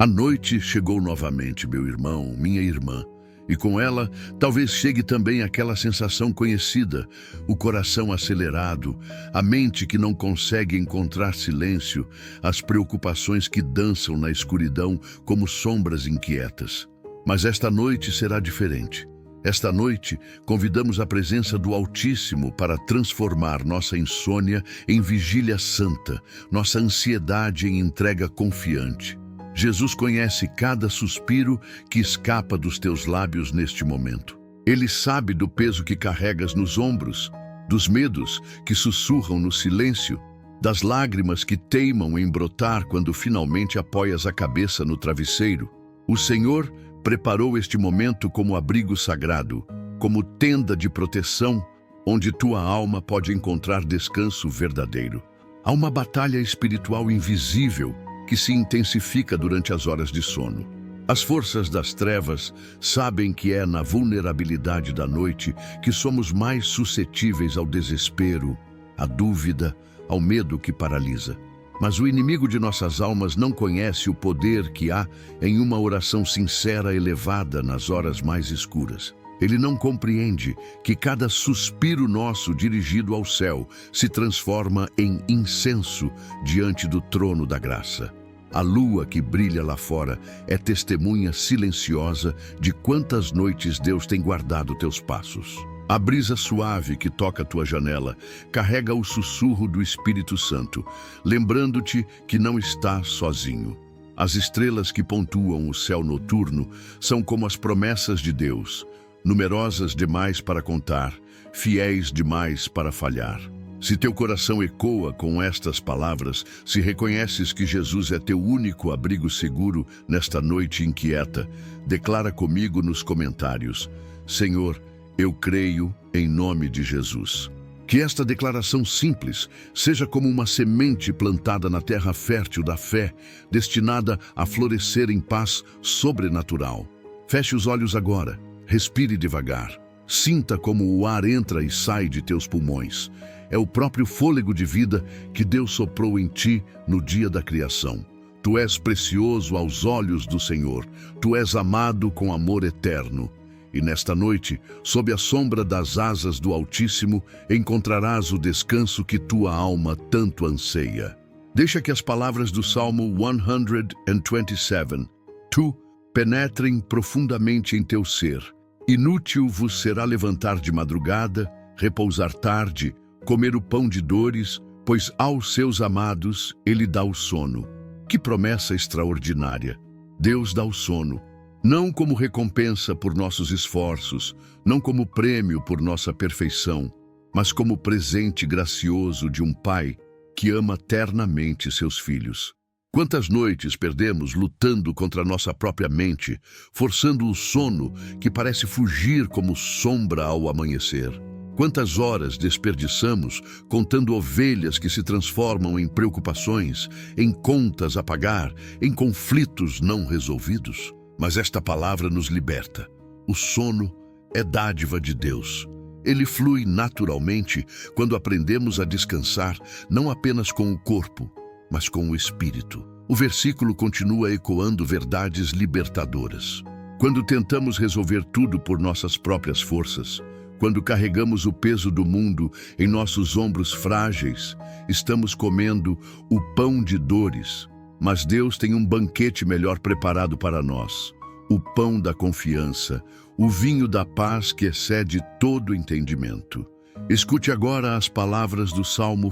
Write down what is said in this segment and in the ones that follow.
A noite chegou novamente, meu irmão, minha irmã, e com ela talvez chegue também aquela sensação conhecida, o coração acelerado, a mente que não consegue encontrar silêncio, as preocupações que dançam na escuridão como sombras inquietas. Mas esta noite será diferente. Esta noite, convidamos a presença do Altíssimo para transformar nossa insônia em vigília santa, nossa ansiedade em entrega confiante. Jesus conhece cada suspiro que escapa dos teus lábios neste momento. Ele sabe do peso que carregas nos ombros, dos medos que sussurram no silêncio, das lágrimas que teimam em brotar quando finalmente apoias a cabeça no travesseiro. O Senhor preparou este momento como abrigo sagrado, como tenda de proteção, onde tua alma pode encontrar descanso verdadeiro. Há uma batalha espiritual invisível que se intensifica durante as horas de sono. As forças das trevas sabem que é na vulnerabilidade da noite que somos mais suscetíveis ao desespero, à dúvida, ao medo que paralisa. Mas o inimigo de nossas almas não conhece o poder que há em uma oração sincera elevada nas horas mais escuras. Ele não compreende que cada suspiro nosso dirigido ao céu se transforma em incenso diante do trono da graça. A lua que brilha lá fora é testemunha silenciosa de quantas noites Deus tem guardado teus passos. A brisa suave que toca tua janela carrega o sussurro do Espírito Santo, lembrando-te que não estás sozinho. As estrelas que pontuam o céu noturno são como as promessas de Deus, numerosas demais para contar, fiéis demais para falhar. Se teu coração ecoa com estas palavras, se reconheces que Jesus é teu único abrigo seguro nesta noite inquieta, declara comigo nos comentários: Senhor, eu creio em nome de Jesus. Que esta declaração simples seja como uma semente plantada na terra fértil da fé, destinada a florescer em paz sobrenatural. Feche os olhos agora, respire devagar. Sinta como o ar entra e sai de teus pulmões. É o próprio fôlego de vida que Deus soprou em ti no dia da criação. Tu és precioso aos olhos do Senhor. Tu és amado com amor eterno. E nesta noite, sob a sombra das asas do Altíssimo, encontrarás o descanso que tua alma tanto anseia. Deixa que as palavras do Salmo 127, tu, penetrem profundamente em teu ser. Inútil vos será levantar de madrugada, repousar tarde, comer o pão de dores, pois aos seus amados ele dá o sono. Que promessa extraordinária! Deus dá o sono. Não como recompensa por nossos esforços, não como prêmio por nossa perfeição, mas como presente gracioso de um pai que ama ternamente seus filhos. Quantas noites perdemos lutando contra nossa própria mente, forçando o sono que parece fugir como sombra ao amanhecer. Quantas horas desperdiçamos contando ovelhas que se transformam em preocupações, em contas a pagar, em conflitos não resolvidos. Mas esta palavra nos liberta. O sono é dádiva de Deus. Ele flui naturalmente quando aprendemos a descansar não apenas com o corpo, mas com o espírito. O versículo continua ecoando verdades libertadoras. Quando tentamos resolver tudo por nossas próprias forças, quando carregamos o peso do mundo em nossos ombros frágeis, estamos comendo o pão de dores. Mas Deus tem um banquete melhor preparado para nós. O pão da confiança, o vinho da paz que excede todo entendimento. Escute agora as palavras do Salmo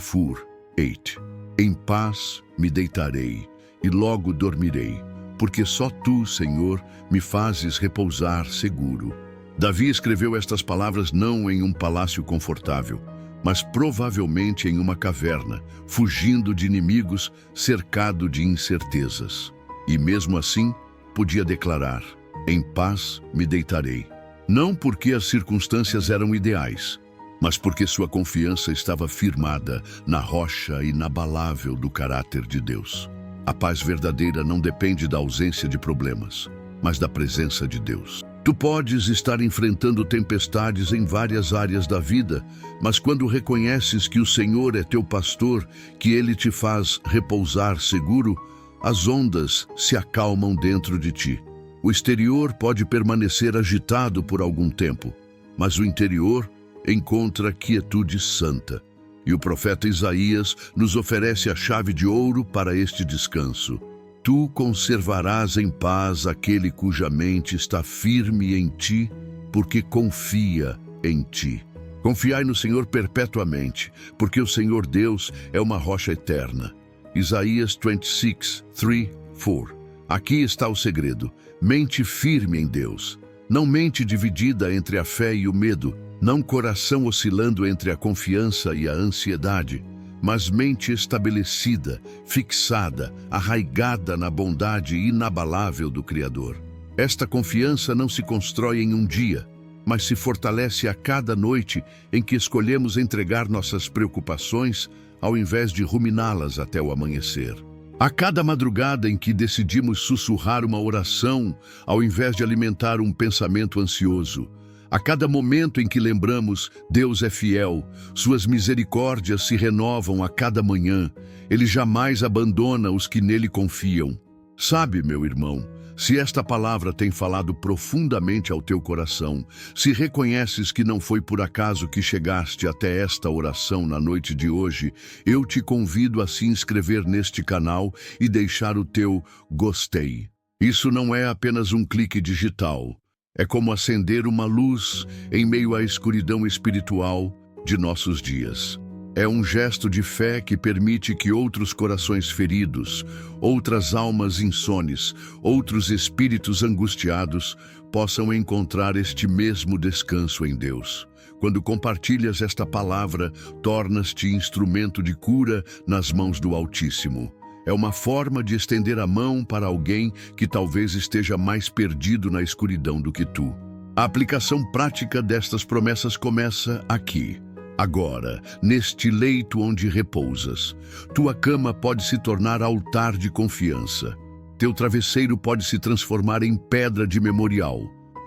8. Em paz me deitarei e logo dormirei, porque só tu, Senhor, me fazes repousar seguro. Davi escreveu estas palavras não em um palácio confortável, mas provavelmente em uma caverna, fugindo de inimigos, cercado de incertezas. E mesmo assim, podia declarar: em paz me deitarei. Não porque as circunstâncias eram ideais, mas porque sua confiança estava firmada na rocha inabalável do caráter de Deus. A paz verdadeira não depende da ausência de problemas, mas da presença de Deus. Tu podes estar enfrentando tempestades em várias áreas da vida, mas quando reconheces que o Senhor é teu pastor, que Ele te faz repousar seguro, as ondas se acalmam dentro de ti. O exterior pode permanecer agitado por algum tempo, mas o interior encontra quietude santa. E o profeta Isaías nos oferece a chave de ouro para este descanso. Tu conservarás em paz aquele cuja mente está firme em ti, porque confia em ti. Confiai no Senhor perpetuamente, porque o Senhor Deus é uma rocha eterna. Isaías 26, 3, 4. Aqui está o segredo. Mente firme em Deus. Não mente dividida entre a fé e o medo, não coração oscilando entre a confiança e a ansiedade, mas mente estabelecida, fixada, arraigada na bondade inabalável do Criador. Esta confiança não se constrói em um dia, mas se fortalece a cada noite em que escolhemos entregar nossas preocupações ao invés de ruminá-las até o amanhecer. A cada madrugada em que decidimos sussurrar uma oração ao invés de alimentar um pensamento ansioso. A cada momento em que lembramos, Deus é fiel, suas misericórdias se renovam a cada manhã, Ele jamais abandona os que nele confiam. Sabe, meu irmão, se esta palavra tem falado profundamente ao teu coração, se reconheces que não foi por acaso que chegaste até esta oração na noite de hoje, eu te convido a se inscrever neste canal e deixar o teu gostei. Isso não é apenas um clique digital. É como acender uma luz em meio à escuridão espiritual de nossos dias. É um gesto de fé que permite que outros corações feridos, outras almas insones, outros espíritos angustiados possam encontrar este mesmo descanso em Deus. Quando compartilhas esta palavra, tornas-te instrumento de cura nas mãos do Altíssimo. É uma forma de estender a mão para alguém que talvez esteja mais perdido na escuridão do que tu. A aplicação prática destas promessas começa aqui. Agora, neste leito onde repousas, tua cama pode se tornar altar de confiança. Teu travesseiro pode se transformar em pedra de memorial,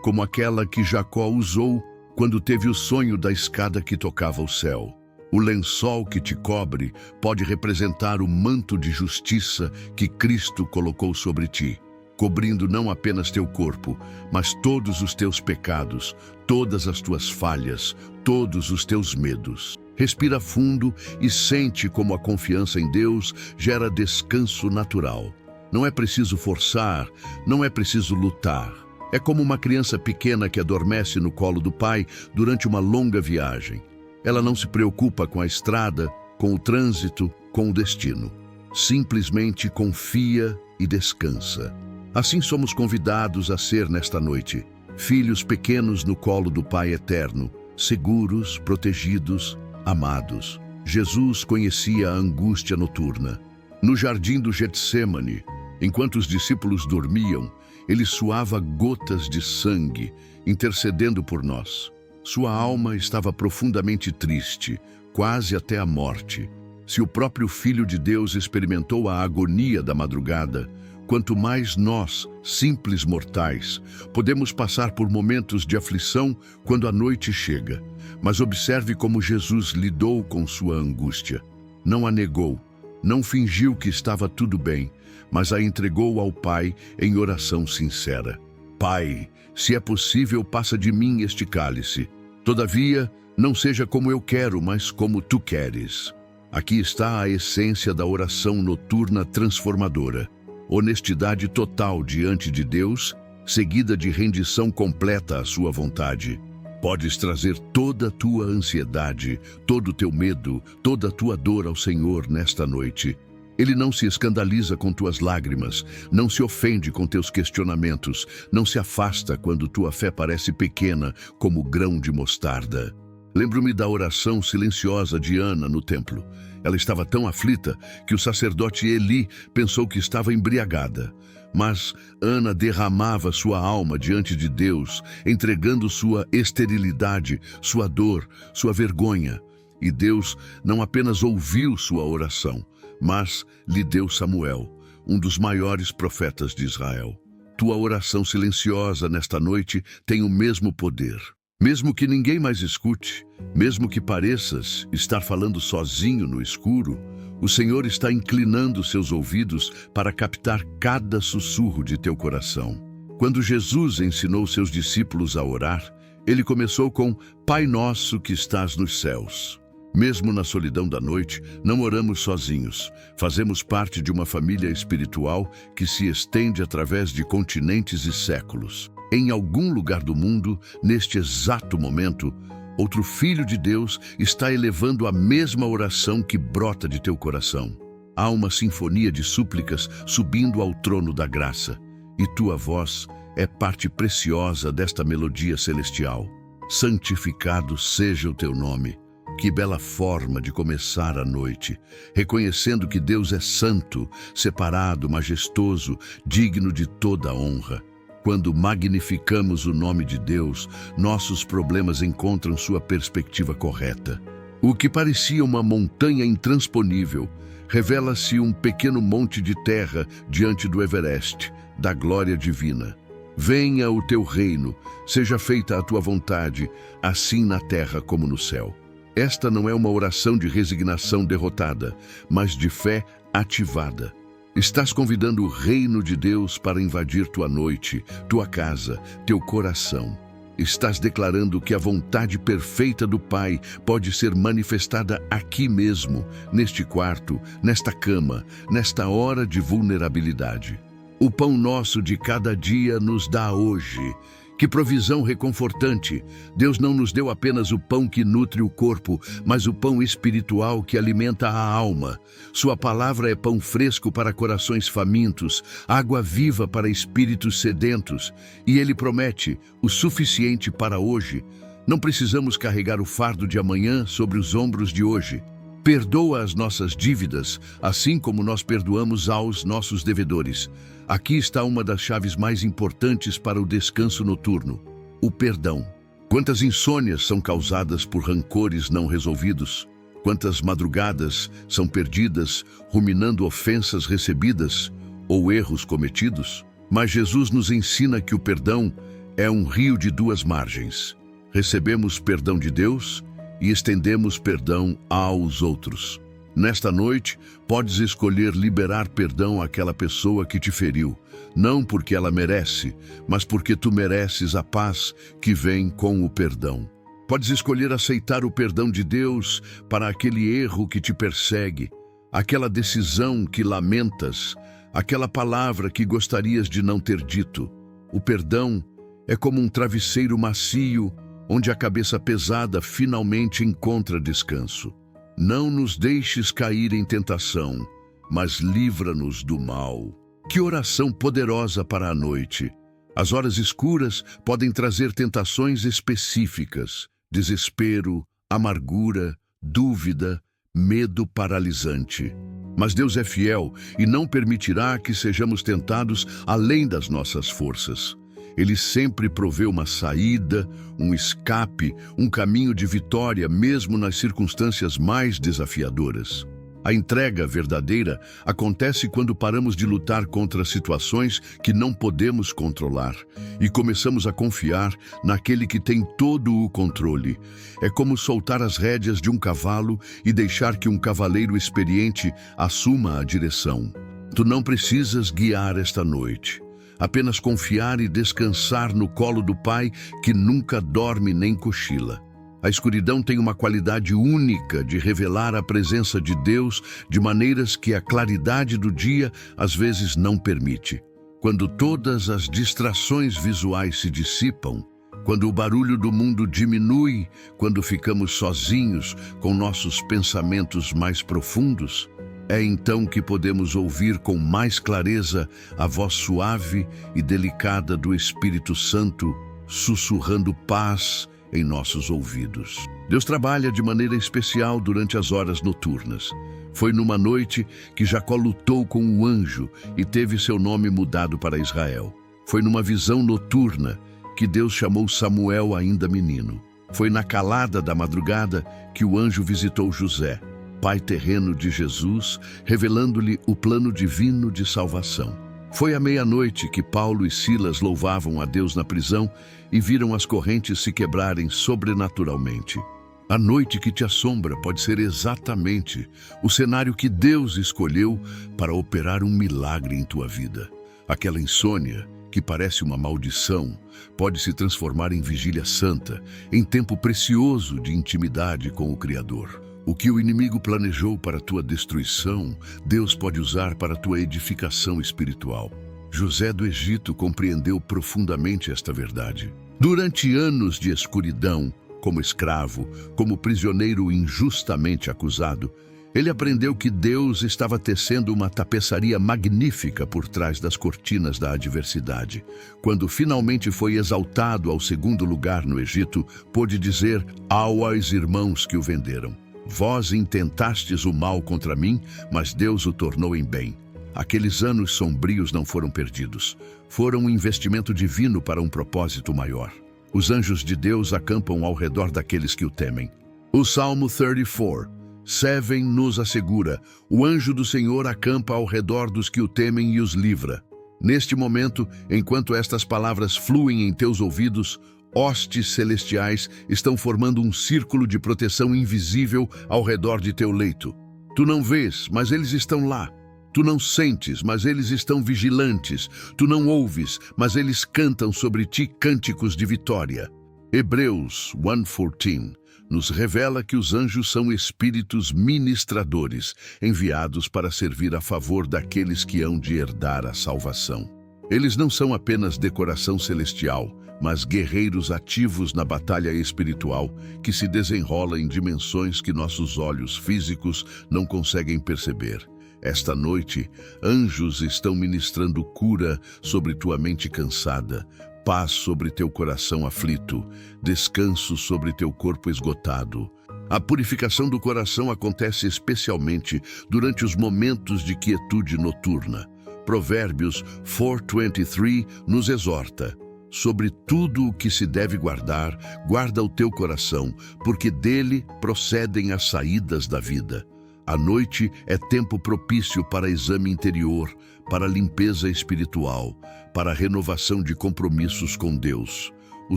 como aquela que Jacó usou quando teve o sonho da escada que tocava o céu. O lençol que te cobre pode representar o manto de justiça que Cristo colocou sobre ti, cobrindo não apenas teu corpo, mas todos os teus pecados, todas as tuas falhas, todos os teus medos. Respira fundo e sente como a confiança em Deus gera descanso natural. Não é preciso forçar, não é preciso lutar. É como uma criança pequena que adormece no colo do pai durante uma longa viagem. Ela não se preocupa com a estrada, com o trânsito, com o destino. Simplesmente confia e descansa. Assim somos convidados a ser nesta noite, filhos pequenos no colo do Pai Eterno, seguros, protegidos, amados. Jesus conhecia a angústia noturna. No jardim do Getsêmani, enquanto os discípulos dormiam, ele suava gotas de sangue, intercedendo por nós. Sua alma estava profundamente triste, quase até a morte. Se o próprio Filho de Deus experimentou a agonia da madrugada, quanto mais nós, simples mortais, podemos passar por momentos de aflição quando a noite chega. Mas observe como Jesus lidou com sua angústia. Não a negou, não fingiu que estava tudo bem, mas a entregou ao Pai em oração sincera. Pai, se é possível, passa de mim este cálice. Todavia, não seja como eu quero, mas como tu queres. Aqui está a essência da oração noturna transformadora. Honestidade total diante de Deus, seguida de rendição completa à sua vontade. Podes trazer toda a tua ansiedade, todo o teu medo, toda a tua dor ao Senhor nesta noite. Ele não se escandaliza com tuas lágrimas, não se ofende com teus questionamentos, não se afasta quando tua fé parece pequena como grão de mostarda. Lembro-me da oração silenciosa de Ana no templo. Ela estava tão aflita que o sacerdote Eli pensou que estava embriagada. Mas Ana derramava sua alma diante de Deus, entregando sua esterilidade, sua dor, sua vergonha. E Deus não apenas ouviu sua oração, mas lhe deu Samuel, um dos maiores profetas de Israel. Tua oração silenciosa nesta noite tem o mesmo poder. Mesmo que ninguém mais escute, mesmo que pareças estar falando sozinho no escuro, O Senhor está inclinando seus ouvidos para captar cada sussurro de teu coração. Quando Jesus ensinou seus discípulos a orar, ele começou com Pai Nosso que estás nos céus. Mesmo na solidão da noite, não oramos sozinhos. Fazemos parte de uma família espiritual que se estende através de continentes e séculos. Em algum lugar do mundo, neste exato momento, outro filho de Deus está elevando a mesma oração que brota de teu coração. Há uma sinfonia de súplicas subindo ao trono da graça, e tua voz é parte preciosa desta melodia celestial. Santificado seja o teu nome. Que bela forma de começar a noite, reconhecendo que Deus é santo, separado, majestoso, digno de toda honra. Quando magnificamos o nome de Deus, nossos problemas encontram sua perspectiva correta. O que parecia uma montanha intransponível, revela-se um pequeno monte de terra diante do Everest, da glória divina. Venha o teu reino, seja feita a tua vontade, assim na terra como no céu. Esta não é uma oração de resignação derrotada, mas de fé ativada. Estás convidando o reino de Deus para invadir tua noite, tua casa, teu coração. Estás declarando que a vontade perfeita do Pai pode ser manifestada aqui mesmo, neste quarto, nesta cama, nesta hora de vulnerabilidade. O pão nosso de cada dia nos dá hoje. Que provisão reconfortante! Deus não nos deu apenas o pão que nutre o corpo, mas o pão espiritual que alimenta a alma. Sua palavra é pão fresco para corações famintos, água viva para espíritos sedentos. E Ele promete o suficiente para hoje. Não precisamos carregar o fardo de amanhã sobre os ombros de hoje. Perdoa as nossas dívidas, assim como nós perdoamos aos nossos devedores. Aqui está uma das chaves mais importantes para o descanso noturno: o perdão. Quantas insônias são causadas por rancores não resolvidos? Quantas madrugadas são perdidas ruminando ofensas recebidas ou erros cometidos? Mas Jesus nos ensina que o perdão é um rio de duas margens. Recebemos perdão de Deus e estendemos perdão aos outros. Nesta noite, podes escolher liberar perdão àquela pessoa que te feriu, não porque ela merece, mas porque tu mereces a paz que vem com o perdão. Podes escolher aceitar o perdão de Deus para aquele erro que te persegue, aquela decisão que lamentas, aquela palavra que gostarias de não ter dito. O perdão é como um travesseiro macio onde a cabeça pesada finalmente encontra descanso. Não nos deixes cair em tentação, mas livra-nos do mal. Que oração poderosa para a noite! As horas escuras podem trazer tentações específicas: desespero, amargura, dúvida, medo paralisante. Mas Deus é fiel e não permitirá que sejamos tentados além das nossas forças. Ele sempre provê uma saída, um escape, um caminho de vitória, mesmo nas circunstâncias mais desafiadoras. A entrega verdadeira acontece quando paramos de lutar contra situações que não podemos controlar e começamos a confiar naquele que tem todo o controle. É como soltar as rédeas de um cavalo e deixar que um cavaleiro experiente assuma a direção. Tu não precisas guiar esta noite. Apenas confiar e descansar no colo do Pai que nunca dorme nem cochila. A escuridão tem uma qualidade única de revelar a presença de Deus de maneiras que a claridade do dia às vezes não permite. Quando todas as distrações visuais se dissipam, quando o barulho do mundo diminui, quando ficamos sozinhos com nossos pensamentos mais profundos, é então que podemos ouvir com mais clareza a voz suave e delicada do Espírito Santo sussurrando paz em nossos ouvidos. Deus trabalha de maneira especial durante as horas noturnas. Foi numa noite que Jacó lutou com um anjo e teve seu nome mudado para Israel. Foi numa visão noturna que Deus chamou Samuel ainda menino. Foi na calada da madrugada que o anjo visitou José, pai terreno de Jesus, revelando-lhe o plano divino de salvação. Foi à meia-noite que Paulo e Silas louvavam a Deus na prisão e viram as correntes se quebrarem sobrenaturalmente. A noite que te assombra pode ser exatamente o cenário que Deus escolheu para operar um milagre em tua vida. Aquela insônia, que parece uma maldição, pode se transformar em vigília santa, em tempo precioso de intimidade com o Criador. O que o inimigo planejou para tua destruição, Deus pode usar para tua edificação espiritual. José do Egito compreendeu profundamente esta verdade. Durante anos de escuridão, como escravo, como prisioneiro injustamente acusado, ele aprendeu que Deus estava tecendo uma tapeçaria magnífica por trás das cortinas da adversidade. Quando finalmente foi exaltado ao segundo lugar no Egito, pôde dizer aos irmãos que o venderam: vós intentastes o mal contra mim, mas Deus o tornou em bem. Aqueles anos sombrios não foram perdidos. Foram um investimento divino para um propósito maior. Os anjos de Deus acampam ao redor daqueles que o temem. O Salmo 34, 7 nos assegura: o anjo do Senhor acampa ao redor dos que o temem e os livra. Neste momento, enquanto estas palavras fluem em teus ouvidos, hostes celestiais estão formando um círculo de proteção invisível ao redor de teu leito. Tu não vês, mas eles estão lá. Tu não sentes, mas eles estão vigilantes. Tu não ouves, mas eles cantam sobre ti cânticos de vitória. Hebreus 1:14 nos revela que os anjos são espíritos ministradores, enviados para servir a favor daqueles que hão de herdar a salvação. Eles não são apenas decoração celestial, mas guerreiros ativos na batalha espiritual que se desenrola em dimensões que nossos olhos físicos não conseguem perceber. Esta noite, anjos estão ministrando cura sobre tua mente cansada, paz sobre teu coração aflito, descanso sobre teu corpo esgotado. A purificação do coração acontece especialmente durante os momentos de quietude noturna. Provérbios 4:23 nos exorta: sobre tudo o que se deve guardar, guarda o teu coração, porque dele procedem as saídas da vida. A noite é tempo propício para exame interior, para limpeza espiritual, para renovação de compromissos com Deus. O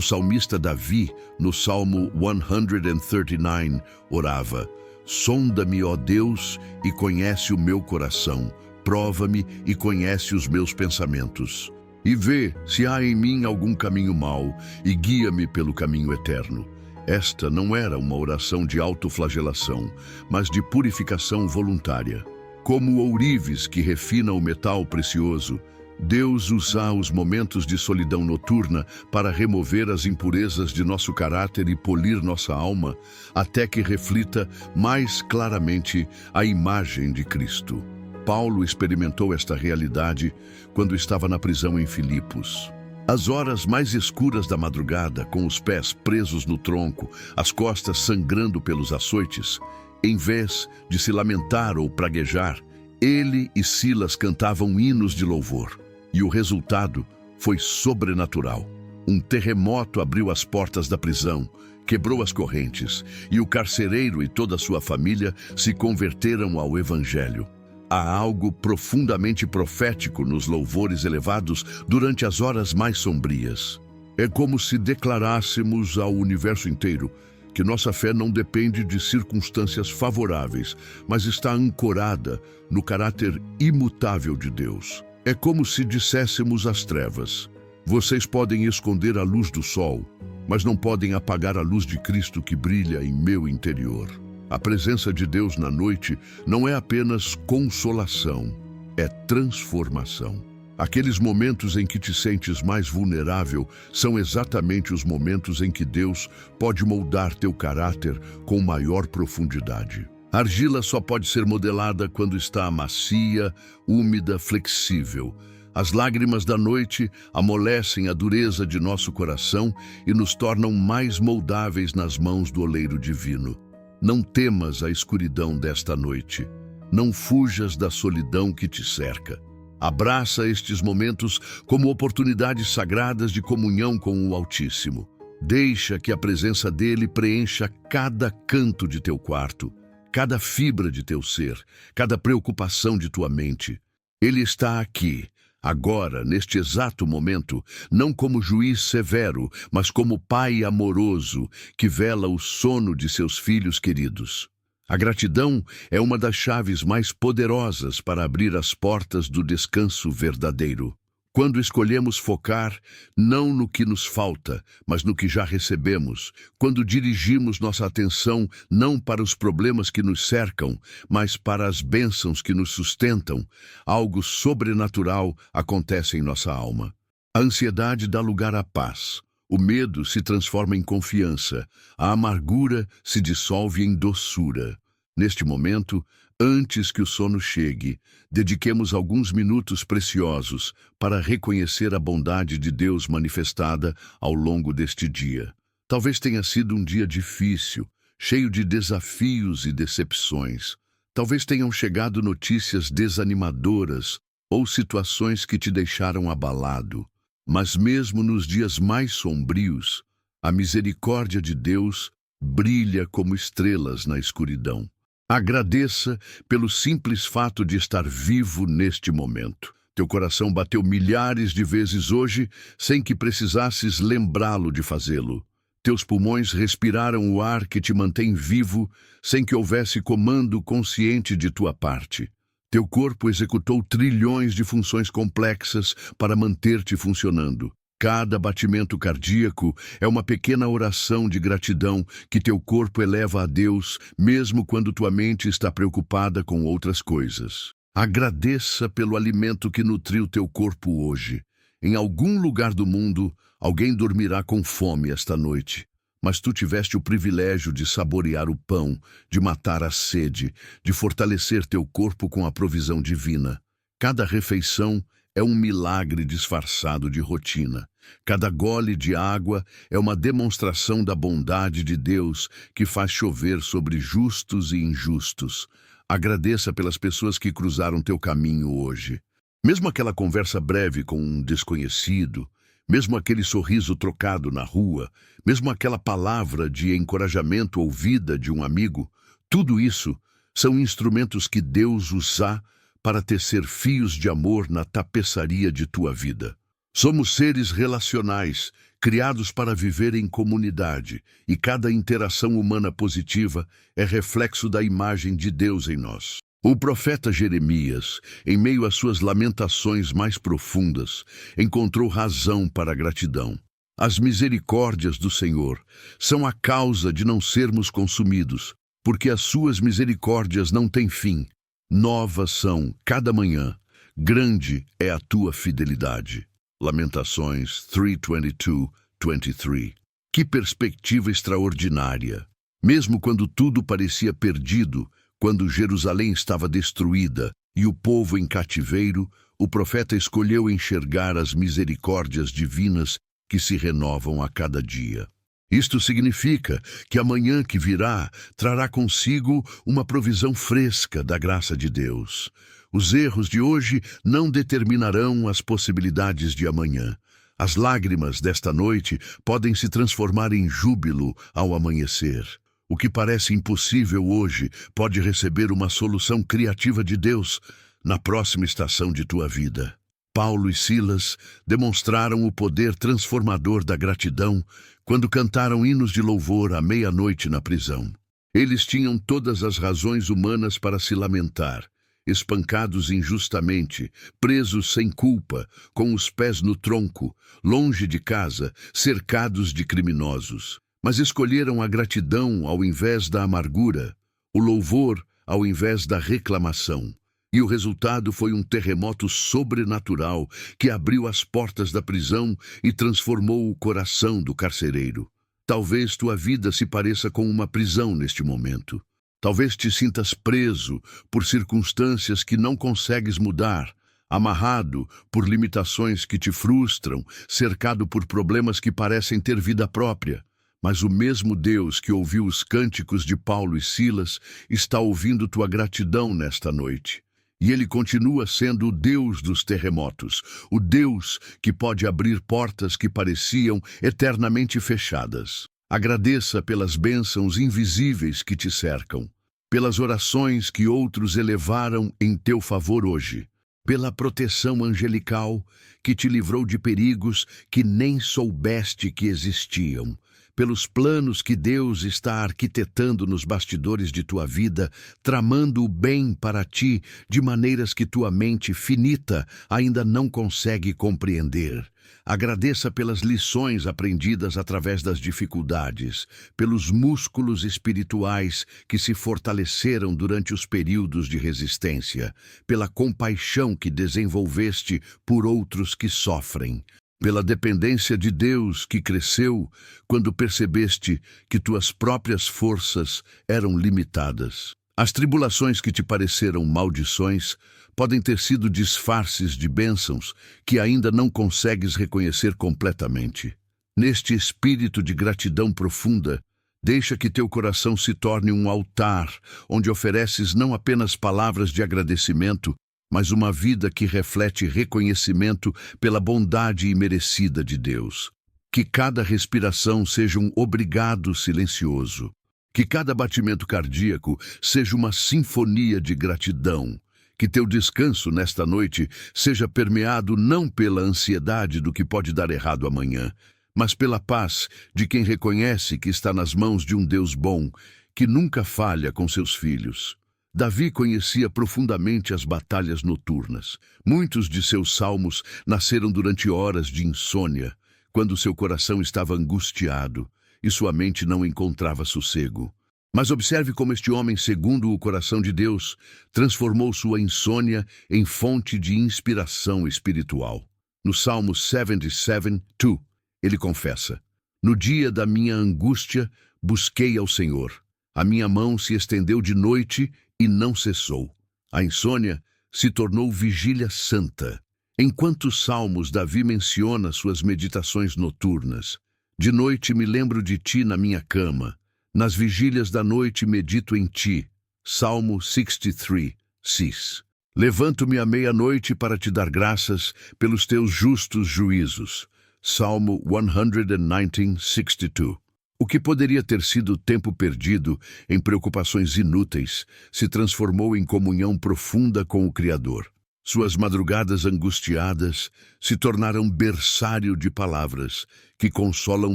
salmista Davi, no Salmo 139, orava: sonda-me, ó Deus, e conhece o meu coração, prova-me e conhece os meus pensamentos. E vê se há em mim algum caminho mau, e guia-me pelo caminho eterno. Esta não era uma oração de autoflagelação, mas de purificação voluntária. Como ourives que refina o metal precioso, Deus usa os momentos de solidão noturna para remover as impurezas de nosso caráter e polir nossa alma, até que reflita mais claramente a imagem de Cristo. Paulo experimentou esta realidade quando estava na prisão em Filipos. Às horas mais escuras da madrugada, com os pés presos no tronco, as costas sangrando pelos açoites, em vez de se lamentar ou praguejar, ele e Silas cantavam hinos de louvor. E o resultado foi sobrenatural. Um terremoto abriu as portas da prisão, quebrou as correntes, e o carcereiro e toda a sua família se converteram ao Evangelho. Há algo profundamente profético nos louvores elevados durante as horas mais sombrias. É como se declarássemos ao universo inteiro que nossa fé não depende de circunstâncias favoráveis, mas está ancorada no caráter imutável de Deus. É como se disséssemos às trevas: vocês podem esconder a luz do sol, mas não podem apagar a luz de Cristo que brilha em meu interior. A presença de Deus na noite não é apenas consolação, é transformação. Aqueles momentos em que te sentes mais vulnerável são exatamente os momentos em que Deus pode moldar teu caráter com maior profundidade. A argila só pode ser modelada quando está macia, úmida, flexível. As lágrimas da noite amolecem a dureza de nosso coração e nos tornam mais moldáveis nas mãos do oleiro divino. Não temas a escuridão desta noite. Não fujas da solidão que te cerca. Abraça estes momentos como oportunidades sagradas de comunhão com o Altíssimo. Deixa que a presença dele preencha cada canto de teu quarto, cada fibra de teu ser, cada preocupação de tua mente. Ele está aqui, agora, neste exato momento, não como juiz severo, mas como pai amoroso que vela o sono de seus filhos queridos. A gratidão é uma das chaves mais poderosas para abrir as portas do descanso verdadeiro. Quando escolhemos focar não no que nos falta, mas no que já recebemos, quando dirigimos nossa atenção não para os problemas que nos cercam, mas para as bênçãos que nos sustentam, algo sobrenatural acontece em nossa alma. A ansiedade dá lugar à paz. O medo se transforma em confiança. A amargura se dissolve em doçura. Neste momento, antes que o sono chegue, dediquemos alguns minutos preciosos para reconhecer a bondade de Deus manifestada ao longo deste dia. Talvez tenha sido um dia difícil, cheio de desafios e decepções. Talvez tenham chegado notícias desanimadoras ou situações que te deixaram abalado. Mas mesmo nos dias mais sombrios, a misericórdia de Deus brilha como estrelas na escuridão. Agradeça pelo simples fato de estar vivo neste momento. Teu coração bateu milhares de vezes hoje sem que precisasses lembrá-lo de fazê-lo. Teus pulmões respiraram o ar que te mantém vivo sem que houvesse comando consciente de tua parte. Teu corpo executou trilhões de funções complexas para manter-te funcionando. Cada batimento cardíaco é uma pequena oração de gratidão que teu corpo eleva a Deus, mesmo quando tua mente está preocupada com outras coisas. Agradeça pelo alimento que nutriu teu corpo hoje. Em algum lugar do mundo, alguém dormirá com fome esta noite. Mas tu tiveste o privilégio de saborear o pão, de matar a sede, de fortalecer teu corpo com a provisão divina. Cada refeição é um milagre disfarçado de rotina. Cada gole de água é uma demonstração da bondade de Deus que faz chover sobre justos e injustos. Agradeça pelas pessoas que cruzaram teu caminho hoje. Mesmo aquela conversa breve com um desconhecido, mesmo aquele sorriso trocado na rua, mesmo aquela palavra de encorajamento ouvida de um amigo, tudo isso são instrumentos que Deus usa para tecer fios de amor na tapeçaria de tua vida. Somos seres relacionais, criados para viver em comunidade, e cada interação humana positiva é reflexo da imagem de Deus em nós. O profeta Jeremias, em meio às suas lamentações mais profundas, encontrou razão para a gratidão. As misericórdias do Senhor são a causa de não sermos consumidos, porque as suas misericórdias não têm fim. Novas são cada manhã, grande é a tua fidelidade. Lamentações 3:22-23. Que perspectiva extraordinária! Mesmo quando tudo parecia perdido, quando Jerusalém estava destruída e o povo em cativeiro, o profeta escolheu enxergar as misericórdias divinas que se renovam a cada dia. Isto significa que amanhã que virá trará consigo uma provisão fresca da graça de Deus. Os erros de hoje não determinarão as possibilidades de amanhã. As lágrimas desta noite podem se transformar em júbilo ao amanhecer. O que parece impossível hoje pode receber uma solução criativa de Deus na próxima estação de tua vida. Paulo e Silas demonstraram o poder transformador da gratidão quando cantaram hinos de louvor à meia-noite na prisão. Eles tinham todas as razões humanas para se lamentar, espancados injustamente, presos sem culpa, com os pés no tronco, longe de casa, cercados de criminosos. Mas escolheram a gratidão ao invés da amargura, o louvor ao invés da reclamação. E o resultado foi um terremoto sobrenatural que abriu as portas da prisão e transformou o coração do carcereiro. Talvez tua vida se pareça com uma prisão neste momento. Talvez te sintas preso por circunstâncias que não consegues mudar, amarrado por limitações que te frustram, cercado por problemas que parecem ter vida própria. Mas o mesmo Deus que ouviu os cânticos de Paulo e Silas está ouvindo tua gratidão nesta noite. E Ele continua sendo o Deus dos terremotos, o Deus que pode abrir portas que pareciam eternamente fechadas. Agradeça pelas bênçãos invisíveis que te cercam, pelas orações que outros elevaram em teu favor hoje. pela proteção angelical que te livrou de perigos que nem soubeste que existiam, pelos planos que Deus está arquitetando nos bastidores de tua vida, tramando o bem para ti de maneiras que tua mente finita ainda não consegue compreender. Agradeça pelas lições aprendidas através das dificuldades, pelos músculos espirituais que se fortaleceram durante os períodos de resistência, pela compaixão que desenvolveste por outros que sofrem, pela dependência de Deus que cresceu quando percebeste que tuas próprias forças eram limitadas. As tribulações que te pareceram maldições podem ter sido disfarces de bênçãos que ainda não consegues reconhecer completamente. Neste espírito de gratidão profunda, deixa que teu coração se torne um altar onde ofereces não apenas palavras de agradecimento, mas uma vida que reflete reconhecimento pela bondade imerecida de Deus. Que cada respiração seja um obrigado silencioso. Que cada batimento cardíaco seja uma sinfonia de gratidão. Que teu descanso nesta noite seja permeado não pela ansiedade do que pode dar errado amanhã, mas pela paz de quem reconhece que está nas mãos de um Deus bom, que nunca falha com seus filhos. Davi conhecia profundamente as batalhas noturnas. Muitos de seus salmos nasceram durante horas de insônia, quando seu coração estava angustiado e sua mente não encontrava sossego. Mas observe como este homem, segundo o coração de Deus, transformou sua insônia em fonte de inspiração espiritual. No Salmo 77:2, ele confessa: "No dia da minha angústia, busquei ao Senhor. A minha mão se estendeu de noite e não cessou." A insônia se tornou vigília santa. Em quantos salmos Davi menciona suas meditações noturnas? "De noite me lembro de ti na minha cama. Nas vigílias da noite medito em ti." Salmo 63:6. "Levanto-me à meia-noite para te dar graças pelos teus justos juízos." Salmo 119:62. O que poderia ter sido tempo perdido em preocupações inúteis se transformou em comunhão profunda com o Criador. Suas madrugadas angustiadas se tornaram berçário de palavras que consolam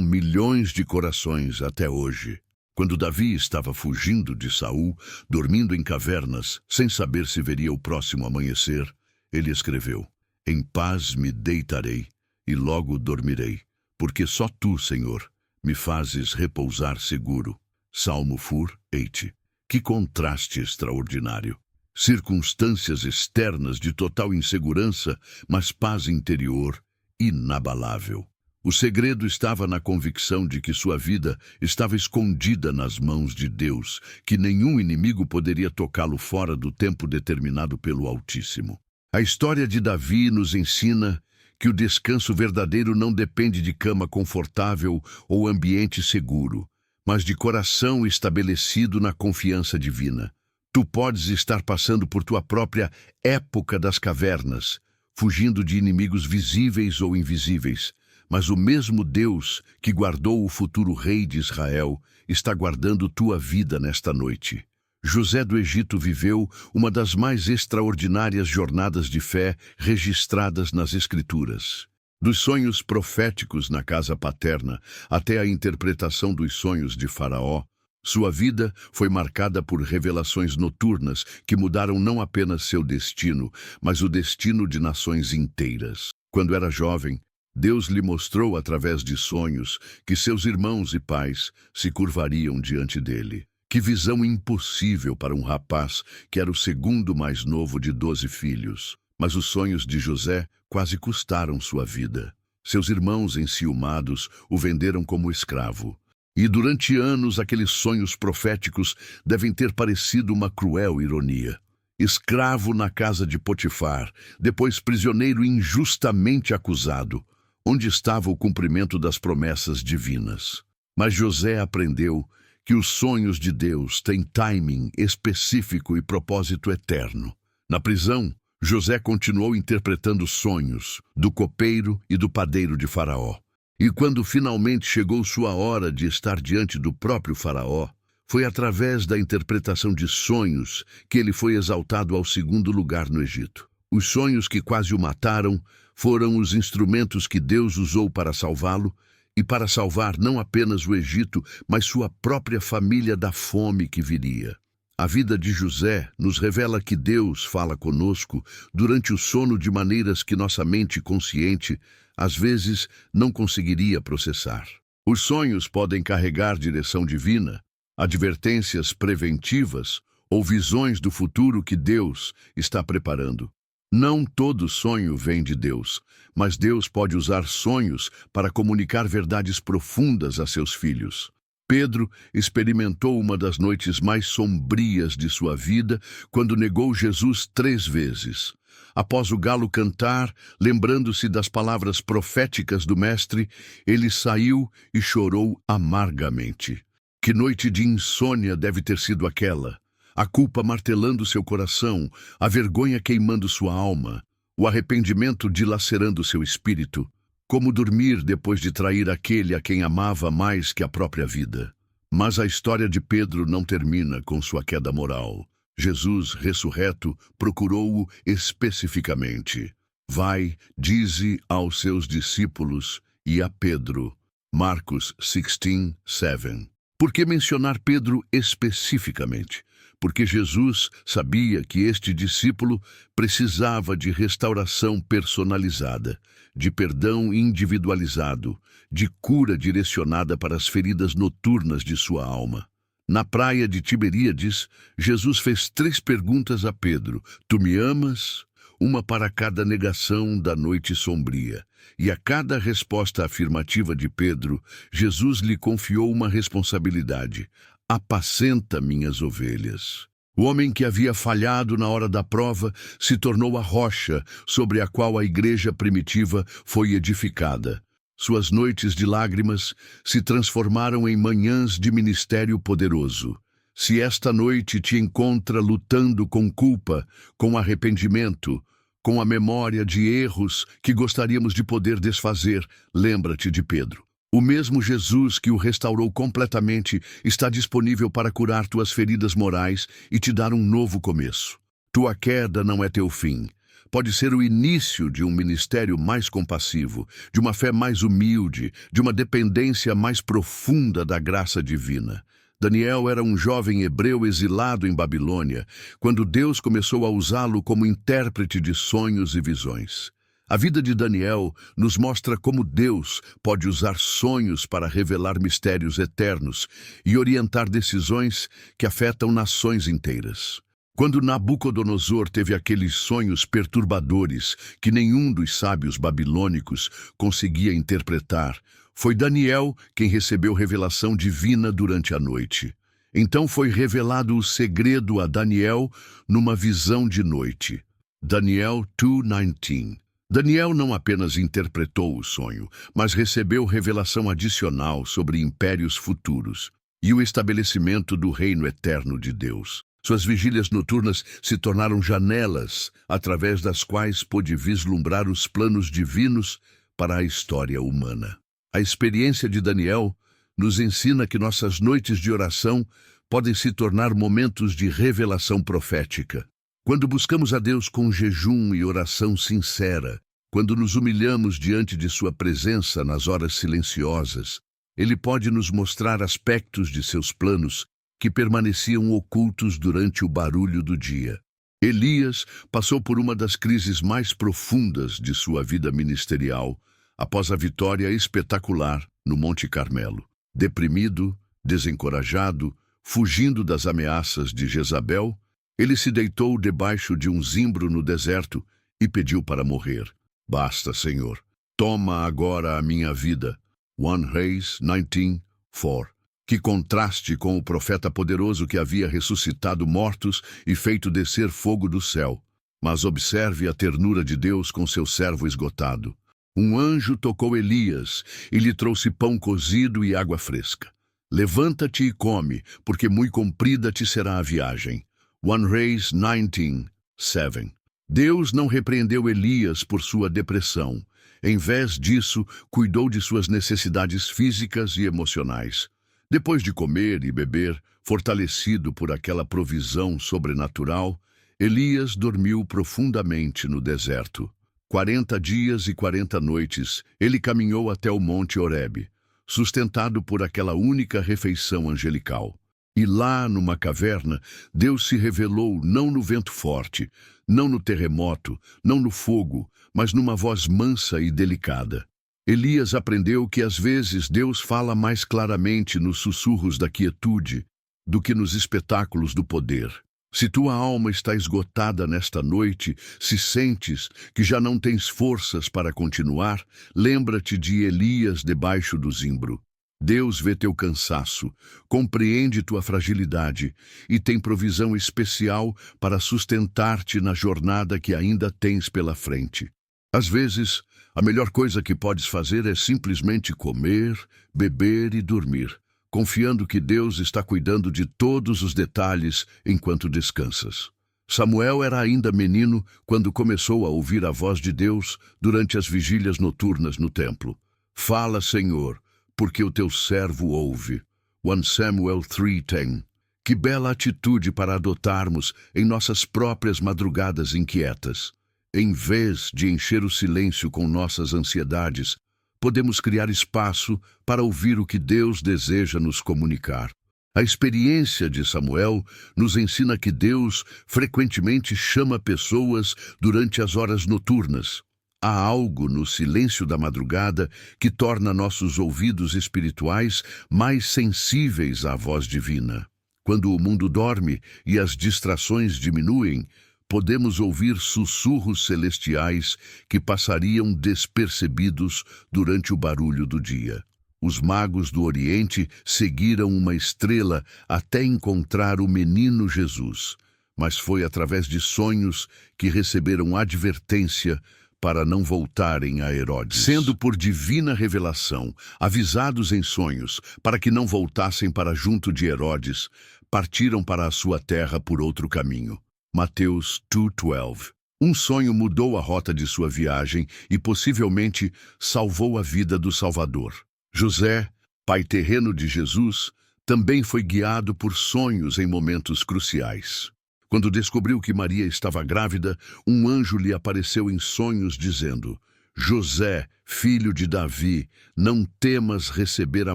milhões de corações até hoje. Quando Davi estava fugindo de Saul, dormindo em cavernas, sem saber se veria o próximo amanhecer, ele escreveu: "Em paz me deitarei e logo dormirei, porque só tu, Senhor, me fazes repousar seguro." Salmo 4:8. Que contraste extraordinário! Circunstâncias externas de total insegurança, mas paz interior inabalável. O segredo estava na convicção de que sua vida estava escondida nas mãos de Deus, que nenhum inimigo poderia tocá-lo fora do tempo determinado pelo Altíssimo. A história de Davi nos ensina que o descanso verdadeiro não depende de cama confortável ou ambiente seguro, mas de coração estabelecido na confiança divina. Tu podes estar passando por tua própria época das cavernas, fugindo de inimigos visíveis ou invisíveis, mas o mesmo Deus que guardou o futuro rei de Israel está guardando tua vida nesta noite. José do Egito viveu uma das mais extraordinárias jornadas de fé registradas nas Escrituras. Dos sonhos proféticos na casa paterna até a interpretação dos sonhos de Faraó, sua vida foi marcada por revelações noturnas que mudaram não apenas seu destino, mas o destino de nações inteiras. Quando era jovem, Deus lhe mostrou através de sonhos que seus irmãos e pais se curvariam diante dele. Que visão impossível para um rapaz que era o segundo mais novo de 12 filhos. Mas os sonhos de José quase custaram sua vida. Seus irmãos enciumados o venderam como escravo. E durante anos aqueles sonhos proféticos devem ter parecido uma cruel ironia. Escravo na casa de Potifar, depois prisioneiro injustamente acusado. Onde estava o cumprimento das promessas divinas? Mas José aprendeu que os sonhos de Deus têm timing específico e propósito eterno. Na prisão, José continuou interpretando sonhos do copeiro e do padeiro de Faraó. E quando finalmente chegou sua hora de estar diante do próprio Faraó, foi através da interpretação de sonhos que ele foi exaltado ao segundo lugar no Egito. Os sonhos que quase o mataram foram os instrumentos que Deus usou para salvá-lo e para salvar não apenas o Egito, mas sua própria família da fome que viria. A vida de José nos revela que Deus fala conosco durante o sono de maneiras que nossa mente consciente, às vezes, não conseguiria processar. Os sonhos podem carregar direção divina, advertências preventivas ou visões do futuro que Deus está preparando. Não todo sonho vem de Deus, mas Deus pode usar sonhos para comunicar verdades profundas a seus filhos. Pedro experimentou uma das noites mais sombrias de sua vida quando negou Jesus 3 vezes. Após o galo cantar, lembrando-se das palavras proféticas do Mestre, ele saiu e chorou amargamente. Que noite de insônia deve ter sido aquela! A culpa martelando seu coração, a vergonha queimando sua alma, o arrependimento dilacerando seu espírito. Como dormir depois de trair aquele a quem amava mais que a própria vida? Mas a história de Pedro não termina com sua queda moral. Jesus, ressurreto, procurou-o especificamente. Vai, dize aos seus discípulos e a Pedro. Marcos 16:7. Por que mencionar Pedro especificamente? Porque Jesus sabia que este discípulo precisava de restauração personalizada, de perdão individualizado, de cura direcionada para as feridas noturnas de sua alma. Na praia de Tiberíades, Jesus fez 3 perguntas a Pedro: Tu me amas? Uma para cada negação da noite sombria. E a cada resposta afirmativa de Pedro, Jesus lhe confiou uma responsabilidade: apacenta minhas ovelhas. O homem que havia falhado na hora da prova se tornou a rocha sobre a qual a igreja primitiva foi edificada. Suas noites de lágrimas se transformaram em manhãs de ministério poderoso. Se esta noite te encontra lutando com culpa, com arrependimento, com a memória de erros que gostaríamos de poder desfazer, lembra-te de Pedro. O mesmo Jesus que o restaurou completamente está disponível para curar tuas feridas morais e te dar um novo começo. Tua queda não é teu fim. Pode ser o início de um ministério mais compassivo, de uma fé mais humilde, de uma dependência mais profunda da graça divina. Daniel era um jovem hebreu exilado em Babilônia, quando Deus começou a usá-lo como intérprete de sonhos e visões. A vida de Daniel nos mostra como Deus pode usar sonhos para revelar mistérios eternos e orientar decisões que afetam nações inteiras. Quando Nabucodonosor teve aqueles sonhos perturbadores que nenhum dos sábios babilônicos conseguia interpretar, foi Daniel quem recebeu revelação divina durante a noite. Então foi revelado o segredo a Daniel numa visão de noite. Daniel 2:19. Daniel não apenas interpretou o sonho, mas recebeu revelação adicional sobre impérios futuros e o estabelecimento do reino eterno de Deus. Suas vigílias noturnas se tornaram janelas através das quais pôde vislumbrar os planos divinos para a história humana. A experiência de Daniel nos ensina que nossas noites de oração podem se tornar momentos de revelação profética. Quando buscamos a Deus com jejum e oração sincera, quando nos humilhamos diante de sua presença nas horas silenciosas, Ele pode nos mostrar aspectos de seus planos que permaneciam ocultos durante o barulho do dia. Elias passou por uma das crises mais profundas de sua vida ministerial, após a vitória espetacular no Monte Carmelo. Deprimido, desencorajado, fugindo das ameaças de Jezabel, ele se deitou debaixo de um zimbro no deserto e pediu para morrer. Basta, Senhor. Toma agora a minha vida. 1 Reis 19:4. Que contraste com o profeta poderoso que havia ressuscitado mortos e feito descer fogo do céu. Mas observe a ternura de Deus com seu servo esgotado. Um anjo tocou Elias e lhe trouxe pão cozido e água fresca. Levanta-te e come, porque muito comprida te será a viagem. 1 Reis 19:7. Deus não repreendeu Elias por sua depressão. Em vez disso, cuidou de suas necessidades físicas e emocionais. Depois de comer e beber, fortalecido por aquela provisão sobrenatural, Elias dormiu profundamente no deserto. 40 dias e 40 noites ele caminhou até o monte Horebe, sustentado por aquela única refeição angelical. E lá, numa caverna, Deus se revelou não no vento forte, não no terremoto, não no fogo, mas numa voz mansa e delicada. Elias aprendeu que às vezes Deus fala mais claramente nos sussurros da quietude do que nos espetáculos do poder. Se tua alma está esgotada nesta noite, se sentes que já não tens forças para continuar, lembra-te de Elias debaixo do zimbro. Deus vê teu cansaço, compreende tua fragilidade e tem provisão especial para sustentar-te na jornada que ainda tens pela frente. Às vezes, a melhor coisa que podes fazer é simplesmente comer, beber e dormir, confiando que Deus está cuidando de todos os detalhes enquanto descansas. Samuel era ainda menino quando começou a ouvir a voz de Deus durante as vigílias noturnas no templo. Fala, Senhor, porque o teu servo ouve. 1 Samuel 3:10. Que bela atitude para adotarmos em nossas próprias madrugadas inquietas. Em vez de encher o silêncio com nossas ansiedades, podemos criar espaço para ouvir o que Deus deseja nos comunicar. A experiência de Samuel nos ensina que Deus frequentemente chama pessoas durante as horas noturnas. Há algo no silêncio da madrugada que torna nossos ouvidos espirituais mais sensíveis à voz divina. Quando o mundo dorme e as distrações diminuem, podemos ouvir sussurros celestiais que passariam despercebidos durante o barulho do dia. Os magos do Oriente seguiram uma estrela até encontrar o menino Jesus, mas foi através de sonhos que receberam advertência para não voltarem a Herodes. Sendo por divina revelação, avisados em sonhos para que não voltassem para junto de Herodes, partiram para a sua terra por outro caminho. Mateus 2:12. Um sonho mudou a rota de sua viagem e possivelmente salvou a vida do Salvador. José, pai terreno de Jesus, também foi guiado por sonhos em momentos cruciais. Quando descobriu que Maria estava grávida, um anjo lhe apareceu em sonhos dizendo: José, filho de Davi, não temas receber a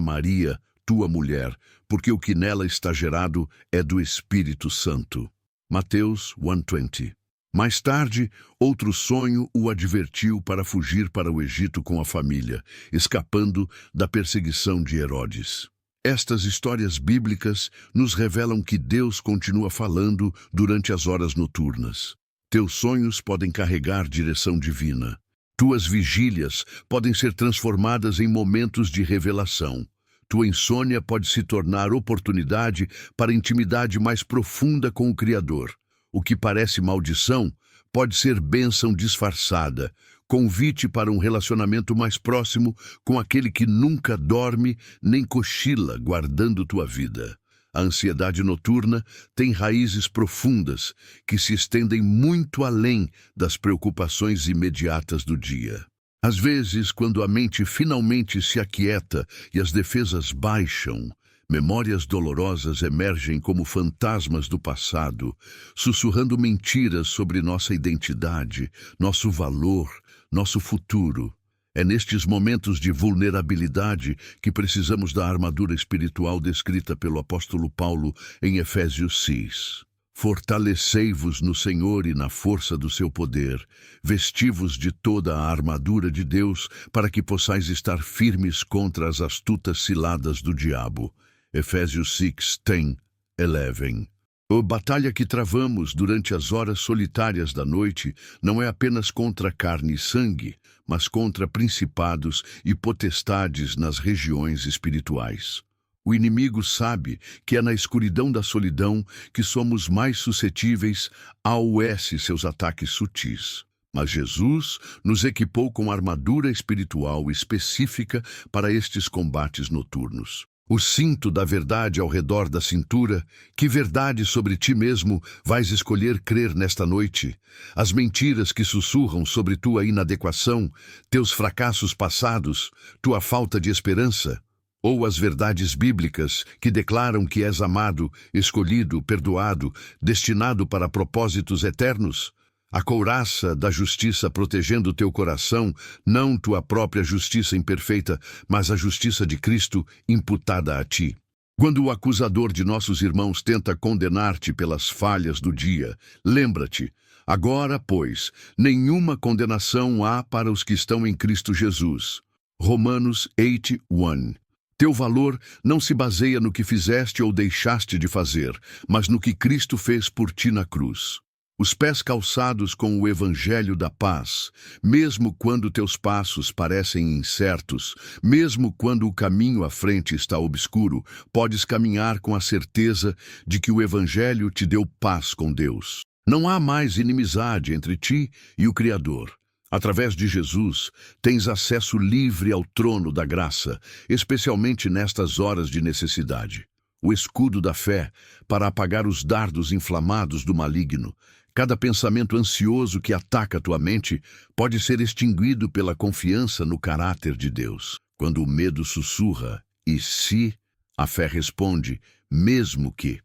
Maria, tua mulher, porque o que nela está gerado é do Espírito Santo. Mateus 1:20. Mais tarde, outro sonho o advertiu para fugir para o Egito com a família, escapando da perseguição de Herodes. Estas histórias bíblicas nos revelam que Deus continua falando durante as horas noturnas. Teus sonhos podem carregar direção divina. Tuas vigílias podem ser transformadas em momentos de revelação. Tua insônia pode se tornar oportunidade para intimidade mais profunda com o Criador. O que parece maldição pode ser bênção disfarçada, convite para um relacionamento mais próximo com aquele que nunca dorme nem cochila, guardando tua vida. A ansiedade noturna tem raízes profundas que se estendem muito além das preocupações imediatas do dia. Às vezes, quando a mente finalmente se aquieta e as defesas baixam, memórias dolorosas emergem como fantasmas do passado, sussurrando mentiras sobre nossa identidade, nosso valor, nosso futuro. É nestes momentos de vulnerabilidade que precisamos da armadura espiritual descrita pelo apóstolo Paulo em Efésios 6. Fortalecei-vos no Senhor e na força do seu poder. Vesti-vos de toda a armadura de Deus para que possais estar firmes contra as astutas ciladas do diabo. Efésios 6:10-11. A batalha que travamos durante as horas solitárias da noite não é apenas contra carne e sangue, mas contra principados e potestades nas regiões espirituais. O inimigo sabe que é na escuridão da solidão que somos mais suscetíveis a seus ataques sutis. Mas Jesus nos equipou com armadura espiritual específica para estes combates noturnos. O cinto da verdade ao redor da cintura. Que verdade sobre ti mesmo vais escolher crer nesta noite? As mentiras que sussurram sobre tua inadequação, teus fracassos passados, tua falta de esperança? Ou as verdades bíblicas que declaram que és amado, escolhido, perdoado, destinado para propósitos eternos? A couraça da justiça protegendo teu coração, não tua própria justiça imperfeita, mas a justiça de Cristo imputada a ti. Quando o acusador de nossos irmãos tenta condenar-te pelas falhas do dia, lembra-te, agora, pois, nenhuma condenação há para os que estão em Cristo Jesus. Romanos 8:1. Teu valor não se baseia no que fizeste ou deixaste de fazer, mas no que Cristo fez por ti na cruz. Os pés calçados com o evangelho da paz, mesmo quando teus passos parecem incertos, mesmo quando o caminho à frente está obscuro, podes caminhar com a certeza de que o evangelho te deu paz com Deus. Não há mais inimizade entre ti e o Criador. Através de Jesus, tens acesso livre ao trono da graça, especialmente nestas horas de necessidade. O escudo da fé para apagar os dardos inflamados do maligno. Cada pensamento ansioso que ataca tua mente pode ser extinguido pela confiança no caráter de Deus. Quando o medo sussurra, e se, a fé responde, mesmo que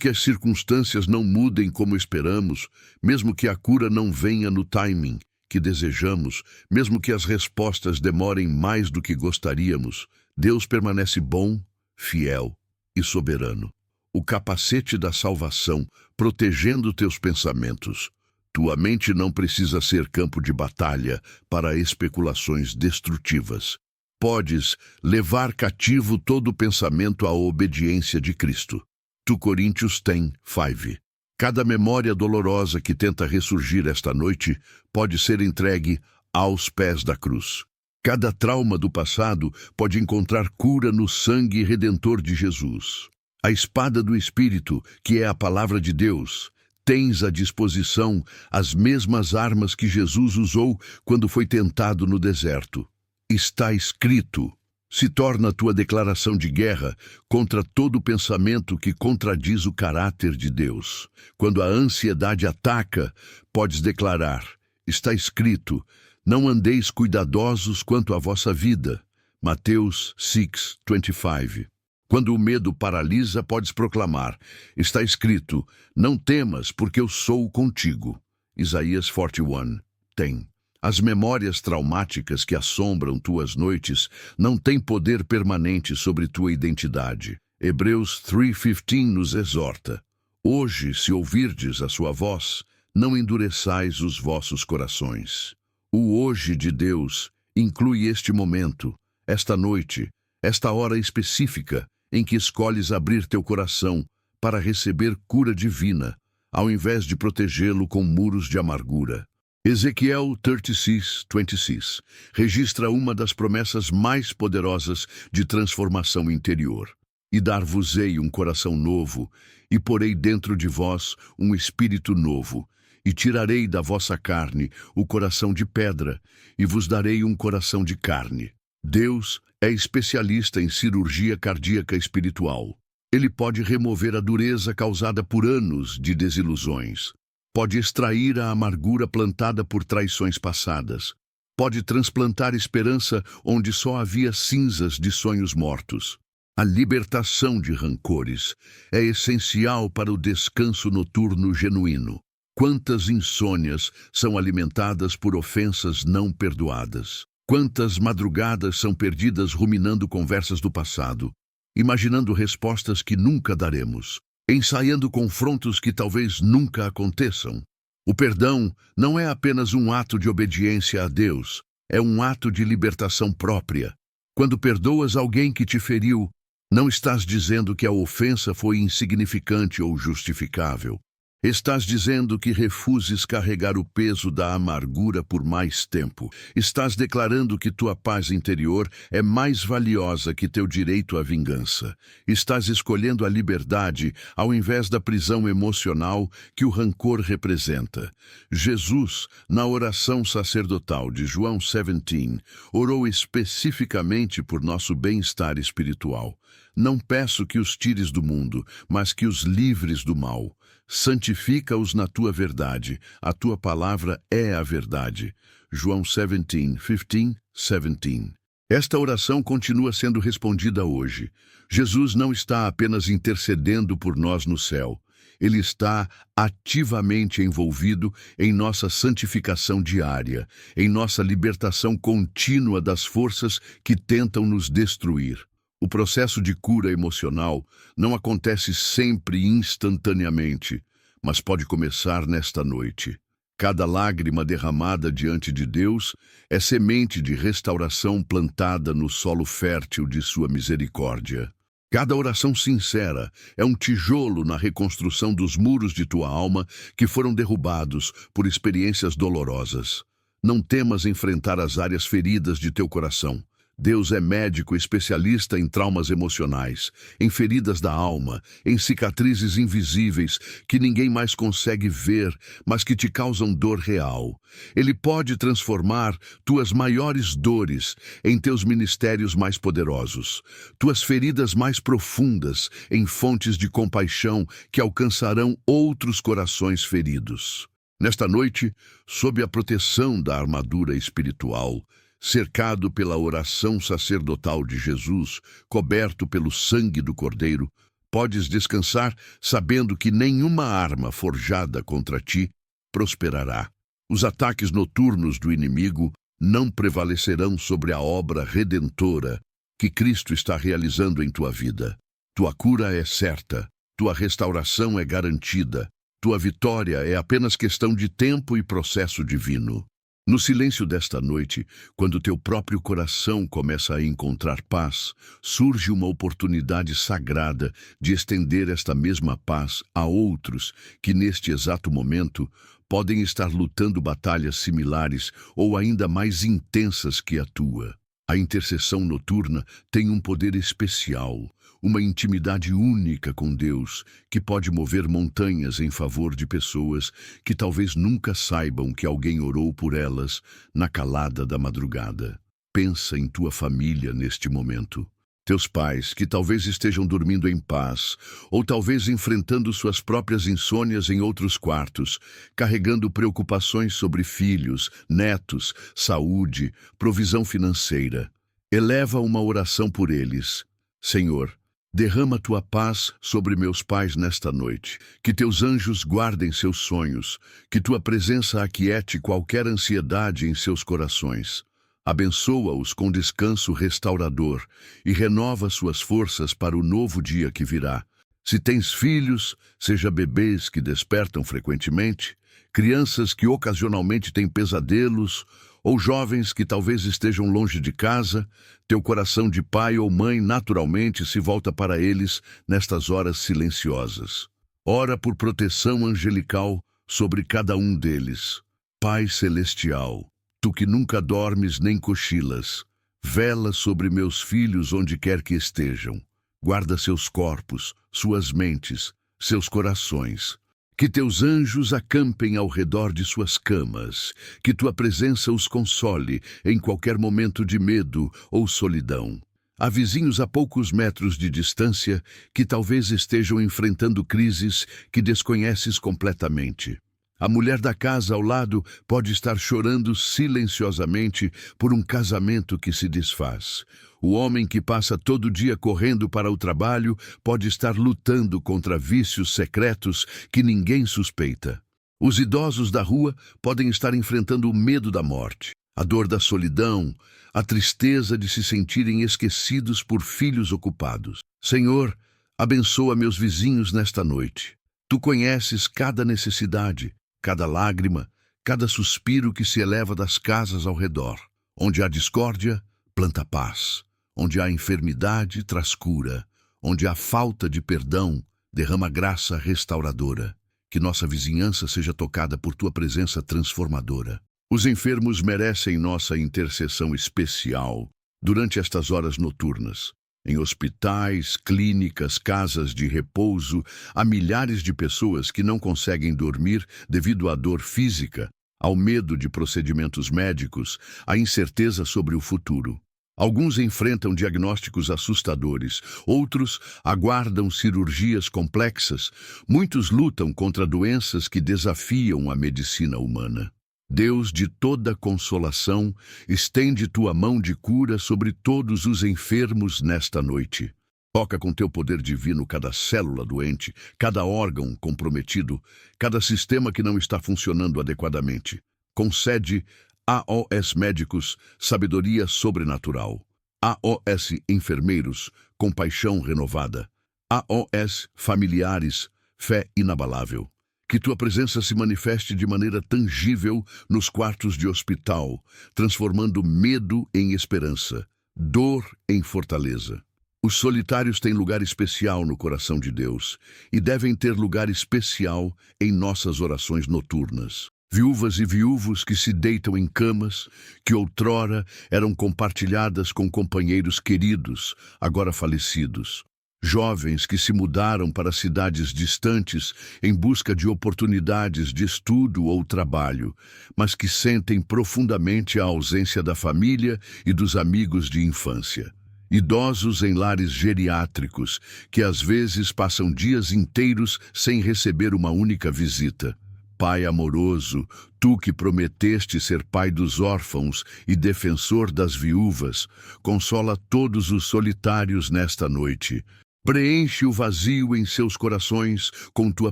as circunstâncias não mudem como esperamos, mesmo que a cura não venha no timing que desejamos, mesmo que as respostas demorem mais do que gostaríamos, Deus permanece bom, fiel e soberano. O capacete da salvação, protegendo teus pensamentos. Tua mente não precisa ser campo de batalha para especulações destrutivas. Podes levar cativo todo pensamento à obediência de Cristo. 2 Coríntios 10:5. Cada memória dolorosa que tenta ressurgir esta noite pode ser entregue aos pés da cruz. Cada trauma do passado pode encontrar cura no sangue redentor de Jesus. A espada do Espírito, que é a palavra de Deus, tens à disposição as mesmas armas que Jesus usou quando foi tentado no deserto. Está escrito, se torna a tua declaração de guerra contra todo pensamento que contradiz o caráter de Deus. Quando a ansiedade ataca, podes declarar, está escrito, não andeis cuidadosos quanto à vossa vida. Mateus 6:25. Quando o medo paralisa, podes proclamar, está escrito, não temas, porque eu sou contigo. Isaías 41:10. As memórias traumáticas que assombram tuas noites não têm poder permanente sobre tua identidade. Hebreus 3:15 nos exorta, hoje, se ouvirdes a sua voz, não endureçais os vossos corações. O hoje de Deus inclui este momento, esta noite, esta hora específica, em que escolhes abrir teu coração para receber cura divina, ao invés de protegê-lo com muros de amargura. Ezequiel 36:26 registra uma das promessas mais poderosas de transformação interior. E dar-vos-ei um coração novo, e porei dentro de vós um espírito novo, e tirarei da vossa carne o coração de pedra, e vos darei um coração de carne. Deus é especialista em cirurgia cardíaca espiritual. Ele pode remover a dureza causada por anos de desilusões. Pode extrair a amargura plantada por traições passadas. Pode transplantar esperança onde só havia cinzas de sonhos mortos. A libertação de rancores é essencial para o descanso noturno genuíno. Quantas insônias são alimentadas por ofensas não perdoadas? Quantas madrugadas são perdidas ruminando conversas do passado, imaginando respostas que nunca daremos, ensaiando confrontos que talvez nunca aconteçam? O perdão não é apenas um ato de obediência a Deus, é um ato de libertação própria. Quando perdoas alguém que te feriu, não estás dizendo que a ofensa foi insignificante ou justificável. Estás dizendo que refuses carregar o peso da amargura por mais tempo. Estás declarando que tua paz interior é mais valiosa que teu direito à vingança. Estás escolhendo a liberdade ao invés da prisão emocional que o rancor representa. Jesus, na oração sacerdotal de João 17, orou especificamente por nosso bem-estar espiritual. Não peço que os tires do mundo, mas que os livres do mal. Santifica-os na tua verdade. A tua palavra é a verdade. João 17:15, 17. Esta oração continua sendo respondida hoje. Jesus não está apenas intercedendo por nós no céu. Ele está ativamente envolvido em nossa santificação diária, em nossa libertação contínua das forças que tentam nos destruir. O processo de cura emocional não acontece sempre instantaneamente, mas pode começar nesta noite. Cada lágrima derramada diante de Deus é semente de restauração plantada no solo fértil de sua misericórdia. Cada oração sincera é um tijolo na reconstrução dos muros de tua alma que foram derrubados por experiências dolorosas. Não temas enfrentar as áreas feridas de teu coração. Deus é médico especialista em traumas emocionais, em feridas da alma, em cicatrizes invisíveis que ninguém mais consegue ver, mas que te causam dor real. Ele pode transformar tuas maiores dores em teus ministérios mais poderosos, tuas feridas mais profundas em fontes de compaixão que alcançarão outros corações feridos. Nesta noite, sob a proteção da armadura espiritual, cercado pela oração sacerdotal de Jesus, coberto pelo sangue do Cordeiro, podes descansar sabendo que nenhuma arma forjada contra ti prosperará. Os ataques noturnos do inimigo não prevalecerão sobre a obra redentora que Cristo está realizando em tua vida. Tua cura é certa, tua restauração é garantida, tua vitória é apenas questão de tempo e processo divino. No silêncio desta noite, quando teu próprio coração começa a encontrar paz, surge uma oportunidade sagrada de estender esta mesma paz a outros que, neste exato momento, podem estar lutando batalhas similares ou ainda mais intensas que a tua. A intercessão noturna tem um poder especial, uma intimidade única com Deus, que pode mover montanhas em favor de pessoas que talvez nunca saibam que alguém orou por elas na calada da madrugada. Pensa em tua família neste momento. Teus pais, que talvez estejam dormindo em paz, ou talvez enfrentando suas próprias insônias em outros quartos, carregando preocupações sobre filhos, netos, saúde, provisão financeira. Eleva uma oração por eles. Senhor, derrama tua paz sobre meus pais nesta noite. Que teus anjos guardem seus sonhos, que tua presença aquiete qualquer ansiedade em seus corações. Abençoa-os com descanso restaurador e renova suas forças para o novo dia que virá. Se tens filhos, seja bebês que despertam frequentemente, crianças que ocasionalmente têm pesadelos, ou jovens que talvez estejam longe de casa, teu coração de pai ou mãe naturalmente se volta para eles nestas horas silenciosas. Ora por proteção angelical sobre cada um deles. Pai celestial, tu que nunca dormes nem cochilas, vela sobre meus filhos onde quer que estejam. Guarda seus corpos, suas mentes, seus corações. Que teus anjos acampem ao redor de suas camas, que tua presença os console em qualquer momento de medo ou solidão. Há vizinhos a poucos metros de distância que talvez estejam enfrentando crises que desconheces completamente. A mulher da casa ao lado pode estar chorando silenciosamente por um casamento que se desfaz. O homem que passa todo dia correndo para o trabalho pode estar lutando contra vícios secretos que ninguém suspeita. Os idosos da rua podem estar enfrentando o medo da morte, a dor da solidão, a tristeza de se sentirem esquecidos por filhos ocupados. Senhor, abençoa meus vizinhos nesta noite. Tu conheces cada necessidade, cada lágrima, cada suspiro que se eleva das casas ao redor. Onde há discórdia, planta paz. Onde há enfermidade, traz cura. Onde há falta de perdão, derrama graça restauradora. Que nossa vizinhança seja tocada por tua presença transformadora. Os enfermos merecem nossa intercessão especial durante estas horas noturnas. Em hospitais, clínicas, casas de repouso, há milhares de pessoas que não conseguem dormir devido à dor física, ao medo de procedimentos médicos, à incerteza sobre o futuro. Alguns enfrentam diagnósticos assustadores, outros aguardam cirurgias complexas, muitos lutam contra doenças que desafiam a medicina humana. Deus de toda consolação, estende tua mão de cura sobre todos os enfermos nesta noite. Toca com teu poder divino cada célula doente, cada órgão comprometido, cada sistema que não está funcionando adequadamente. Concede AOS médicos sabedoria sobrenatural. AOS enfermeiros, compaixão renovada. AOS familiares, fé inabalável. Que tua presença se manifeste de maneira tangível nos quartos de hospital, transformando medo em esperança, dor em fortaleza. Os solitários têm lugar especial no coração de Deus e devem ter lugar especial em nossas orações noturnas. Viúvas e viúvos que se deitam em camas, que outrora eram compartilhadas com companheiros queridos, agora falecidos. Jovens que se mudaram para cidades distantes em busca de oportunidades de estudo ou trabalho, mas que sentem profundamente a ausência da família e dos amigos de infância. Idosos em lares geriátricos, que às vezes passam dias inteiros sem receber uma única visita. Pai amoroso, tu que prometeste ser pai dos órfãos e defensor das viúvas, consola todos os solitários nesta noite. Preenche o vazio em seus corações com tua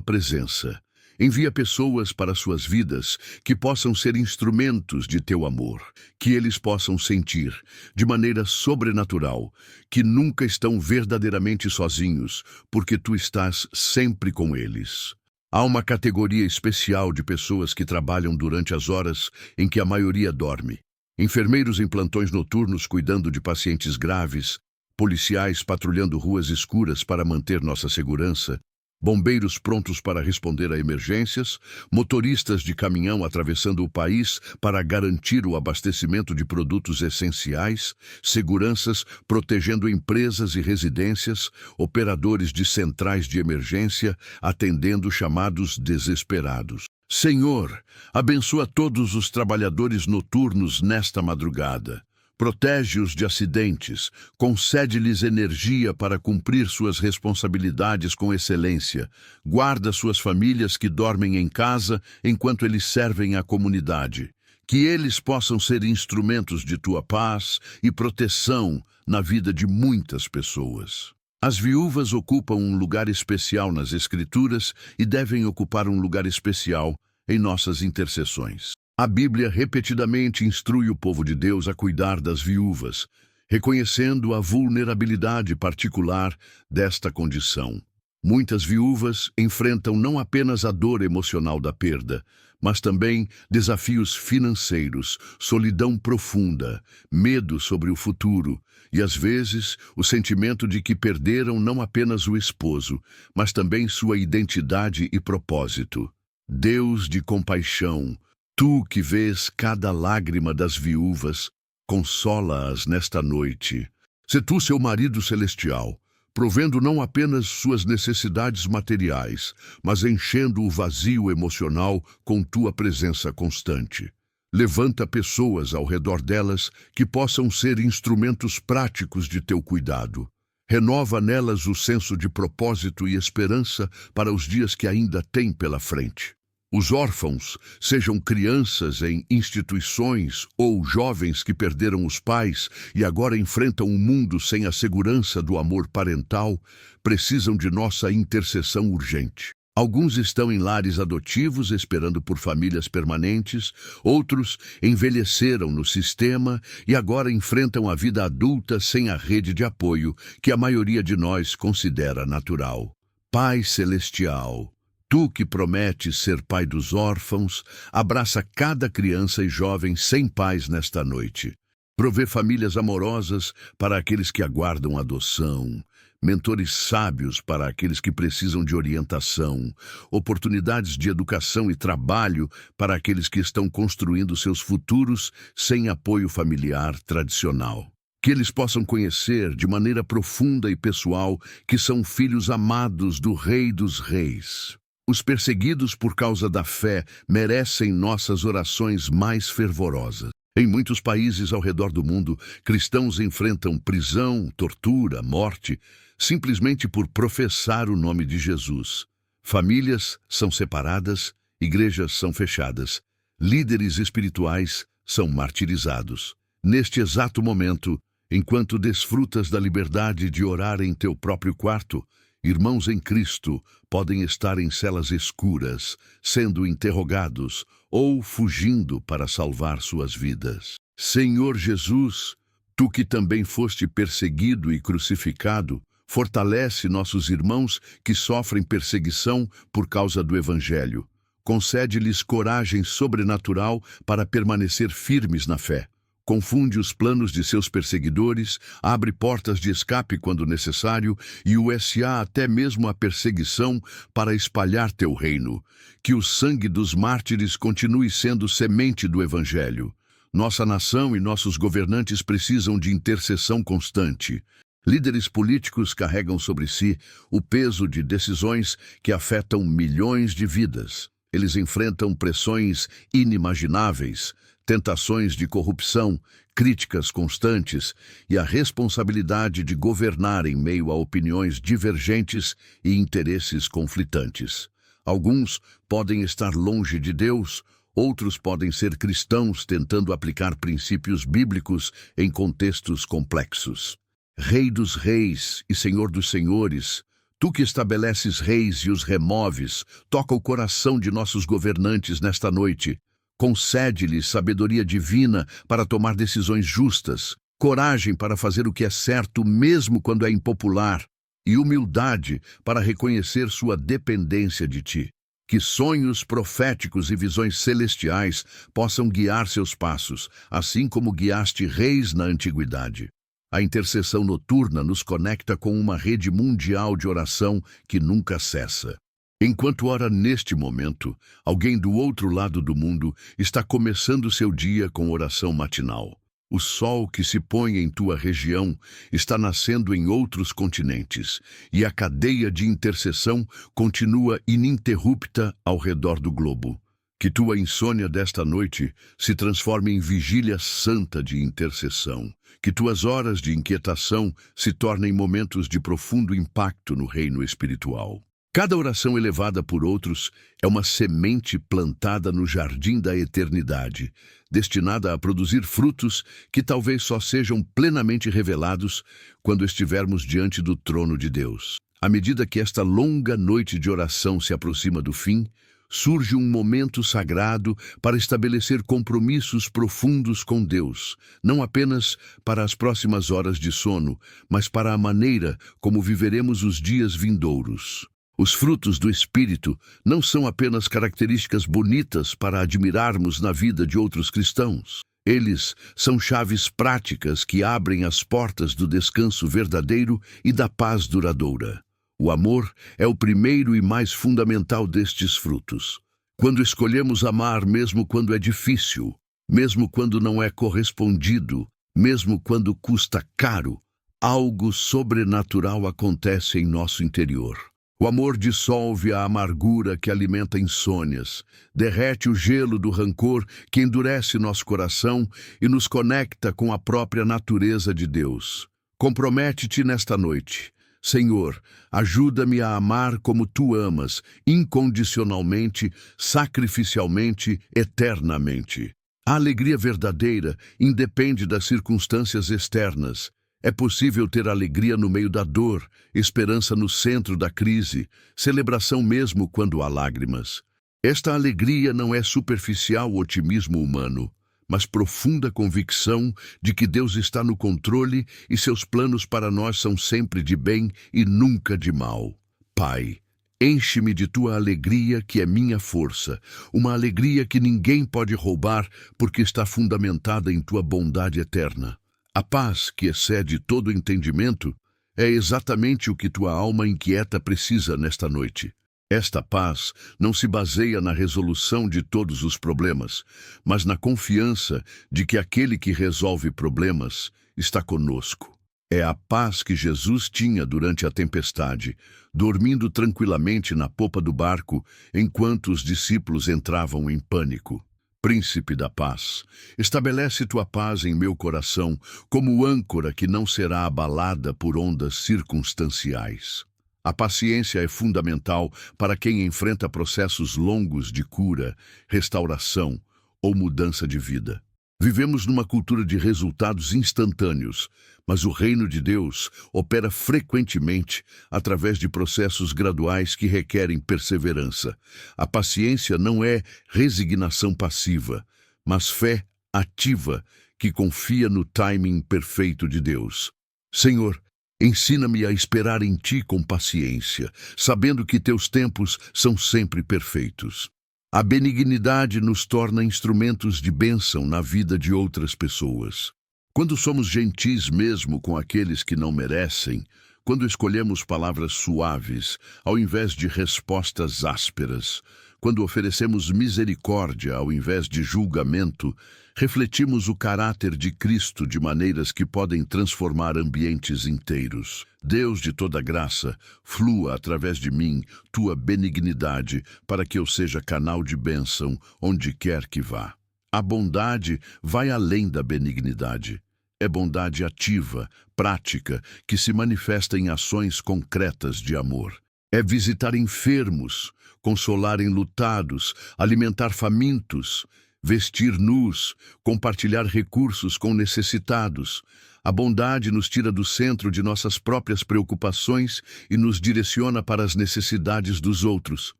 presença. Envia pessoas para suas vidas que possam ser instrumentos de teu amor, que eles possam sentir, de maneira sobrenatural, que nunca estão verdadeiramente sozinhos, porque tu estás sempre com eles. Há uma categoria especial de pessoas que trabalham durante as horas em que a maioria dorme. Enfermeiros em plantões noturnos cuidando de pacientes graves, policiais patrulhando ruas escuras para manter nossa segurança, bombeiros prontos para responder a emergências, motoristas de caminhão atravessando o país para garantir o abastecimento de produtos essenciais, seguranças protegendo empresas e residências, operadores de centrais de emergência atendendo chamados desesperados. Senhor, abençoa todos os trabalhadores noturnos nesta madrugada. Protege-os de acidentes, concede-lhes energia para cumprir suas responsabilidades com excelência, guarda suas famílias que dormem em casa enquanto eles servem à comunidade. Que eles possam ser instrumentos de tua paz e proteção na vida de muitas pessoas. As viúvas ocupam um lugar especial nas Escrituras e devem ocupar um lugar especial em nossas intercessões. A Bíblia repetidamente instrui o povo de Deus a cuidar das viúvas, reconhecendo a vulnerabilidade particular desta condição. Muitas viúvas enfrentam não apenas a dor emocional da perda, mas também desafios financeiros, solidão profunda, medo sobre o futuro e, às vezes, o sentimento de que perderam não apenas o esposo, mas também sua identidade e propósito. Deus de compaixão, tu que vês cada lágrima das viúvas, consola-as nesta noite. Sê tu seu marido celestial, provendo não apenas suas necessidades materiais, mas enchendo o vazio emocional com tua presença constante. Levanta pessoas ao redor delas que possam ser instrumentos práticos de teu cuidado. Renova nelas o senso de propósito e esperança para os dias que ainda têm pela frente. Os órfãos, sejam crianças em instituições ou jovens que perderam os pais e agora enfrentam um mundo sem a segurança do amor parental, precisam de nossa intercessão urgente. Alguns estão em lares adotivos esperando por famílias permanentes, outros envelheceram no sistema e agora enfrentam a vida adulta sem a rede de apoio que a maioria de nós considera natural. Pai Celestial, tu que prometes ser pai dos órfãos, abraça cada criança e jovem sem pais nesta noite. Provê famílias amorosas para aqueles que aguardam adoção, mentores sábios para aqueles que precisam de orientação, oportunidades de educação e trabalho para aqueles que estão construindo seus futuros sem apoio familiar tradicional. Que eles possam conhecer de maneira profunda e pessoal que são filhos amados do Rei dos Reis. Os perseguidos por causa da fé merecem nossas orações mais fervorosas. Em muitos países ao redor do mundo, cristãos enfrentam prisão, tortura, morte, simplesmente por professar o nome de Jesus. Famílias são separadas, igrejas são fechadas, Líderes espirituais são martirizados. Neste exato momento, enquanto desfrutas da liberdade de orar em teu próprio quarto, irmãos em Cristo podem estar em celas escuras, sendo interrogados ou fugindo para salvar suas vidas. Senhor Jesus, tu que também foste perseguido e crucificado, fortalece nossos irmãos que sofrem perseguição por causa do Evangelho. Concede-lhes coragem sobrenatural para permanecer firmes na fé. Confunde os planos de seus perseguidores, abre portas de escape quando necessário e USA até mesmo a perseguição para espalhar teu reino. Que o sangue dos mártires continue sendo semente do Evangelho. Nossa nação e nossos governantes precisam de intercessão constante. Líderes políticos carregam sobre si o peso de decisões que afetam milhões de vidas. Eles enfrentam pressões inimagináveis, tentações de corrupção, críticas constantes e a responsabilidade de governar em meio a opiniões divergentes e interesses conflitantes. Alguns podem estar longe de Deus, outros podem ser cristãos tentando aplicar princípios bíblicos em contextos complexos. Rei dos reis e Senhor dos senhores, tu que estabeleces reis e os removes, toca o coração de nossos governantes nesta noite. Concede-lhes sabedoria divina para tomar decisões justas, coragem para fazer o que é certo mesmo quando é impopular, e humildade para reconhecer sua dependência de ti. Que sonhos proféticos e visões celestiais possam guiar seus passos, assim como guiaste reis na antiguidade. A intercessão noturna nos conecta com uma rede mundial de oração que nunca cessa. Enquanto ora neste momento, alguém do outro lado do mundo está começando seu dia com oração matinal. O sol que se põe em tua região está nascendo em outros continentes, e a cadeia de intercessão continua ininterrupta ao redor do globo. Que tua insônia desta noite se transforme em vigília santa de intercessão. Que tuas horas de inquietação se tornem momentos de profundo impacto no reino espiritual. Cada oração elevada por outros é uma semente plantada no jardim da eternidade, destinada a produzir frutos que talvez só sejam plenamente revelados quando estivermos diante do trono de Deus. À medida que esta longa noite de oração se aproxima do fim, surge um momento sagrado para estabelecer compromissos profundos com Deus, não apenas para as próximas horas de sono, mas para a maneira como viveremos os dias vindouros. Os frutos do Espírito não são apenas características bonitas para admirarmos na vida de outros cristãos. Eles são chaves práticas que abrem as portas do descanso verdadeiro e da paz duradoura. O amor é o primeiro e mais fundamental destes frutos. Quando escolhemos amar mesmo quando é difícil, mesmo quando não é correspondido, mesmo quando custa caro, algo sobrenatural acontece em nosso interior. O amor dissolve a amargura que alimenta insônias, derrete o gelo do rancor que endurece nosso coração e nos conecta com a própria natureza de Deus. Compromete-te nesta noite. Senhor, ajuda-me a amar como tu amas, incondicionalmente, sacrificialmente, eternamente. A alegria verdadeira independe das circunstâncias externas. É possível ter alegria no meio da dor, esperança no centro da crise, celebração mesmo quando há lágrimas. Esta alegria não é superficial otimismo humano, mas profunda convicção de que Deus está no controle e seus planos para nós são sempre de bem e nunca de mal. Pai, enche-me de tua alegria que é minha força, uma alegria que ninguém pode roubar porque está fundamentada em tua bondade eterna. A paz, que excede todo entendimento, é exatamente o que tua alma inquieta precisa nesta noite. Esta paz não se baseia na resolução de todos os problemas, mas na confiança de que aquele que resolve problemas está conosco. É a paz que Jesus tinha durante a tempestade, dormindo tranquilamente na popa do barco enquanto os discípulos entravam em pânico. Príncipe da paz, estabelece tua paz em meu coração como âncora que não será abalada por ondas circunstanciais. A paciência é fundamental para quem enfrenta processos longos de cura, restauração ou mudança de vida. Vivemos numa cultura de resultados instantâneos, mas o reino de Deus opera frequentemente através de processos graduais que requerem perseverança. A paciência não é resignação passiva, mas fé ativa que confia no timing perfeito de Deus. Senhor, ensina-me a esperar em Ti com paciência, sabendo que Teus tempos são sempre perfeitos. A benignidade nos torna instrumentos de bênção na vida de outras pessoas. Quando somos gentis mesmo com aqueles que não merecem, quando escolhemos palavras suaves ao invés de respostas ásperas, quando oferecemos misericórdia ao invés de julgamento, refletimos o caráter de Cristo de maneiras que podem transformar ambientes inteiros. Deus de toda graça, flua através de mim tua benignidade para que eu seja canal de bênção onde quer que vá. A bondade vai além da benignidade. É bondade ativa, prática, que se manifesta em ações concretas de amor. É visitar enfermos, consolar enlutados, alimentar famintos, vestir nus, compartilhar recursos com necessitados. A bondade nos tira do centro de nossas próprias preocupações e nos direciona para as necessidades dos outros.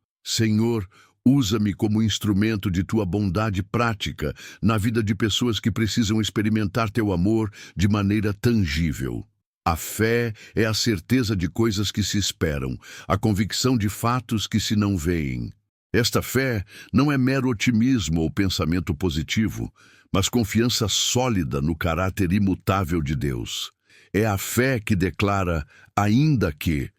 Senhor, usa-me como instrumento de Tua bondade prática na vida de pessoas que precisam experimentar Teu amor de maneira tangível. A fé é a certeza de coisas que se esperam, a convicção de fatos que se não veem. Esta fé não é mero otimismo ou pensamento positivo, mas confiança sólida no caráter imutável de Deus. É a fé que declara, ainda que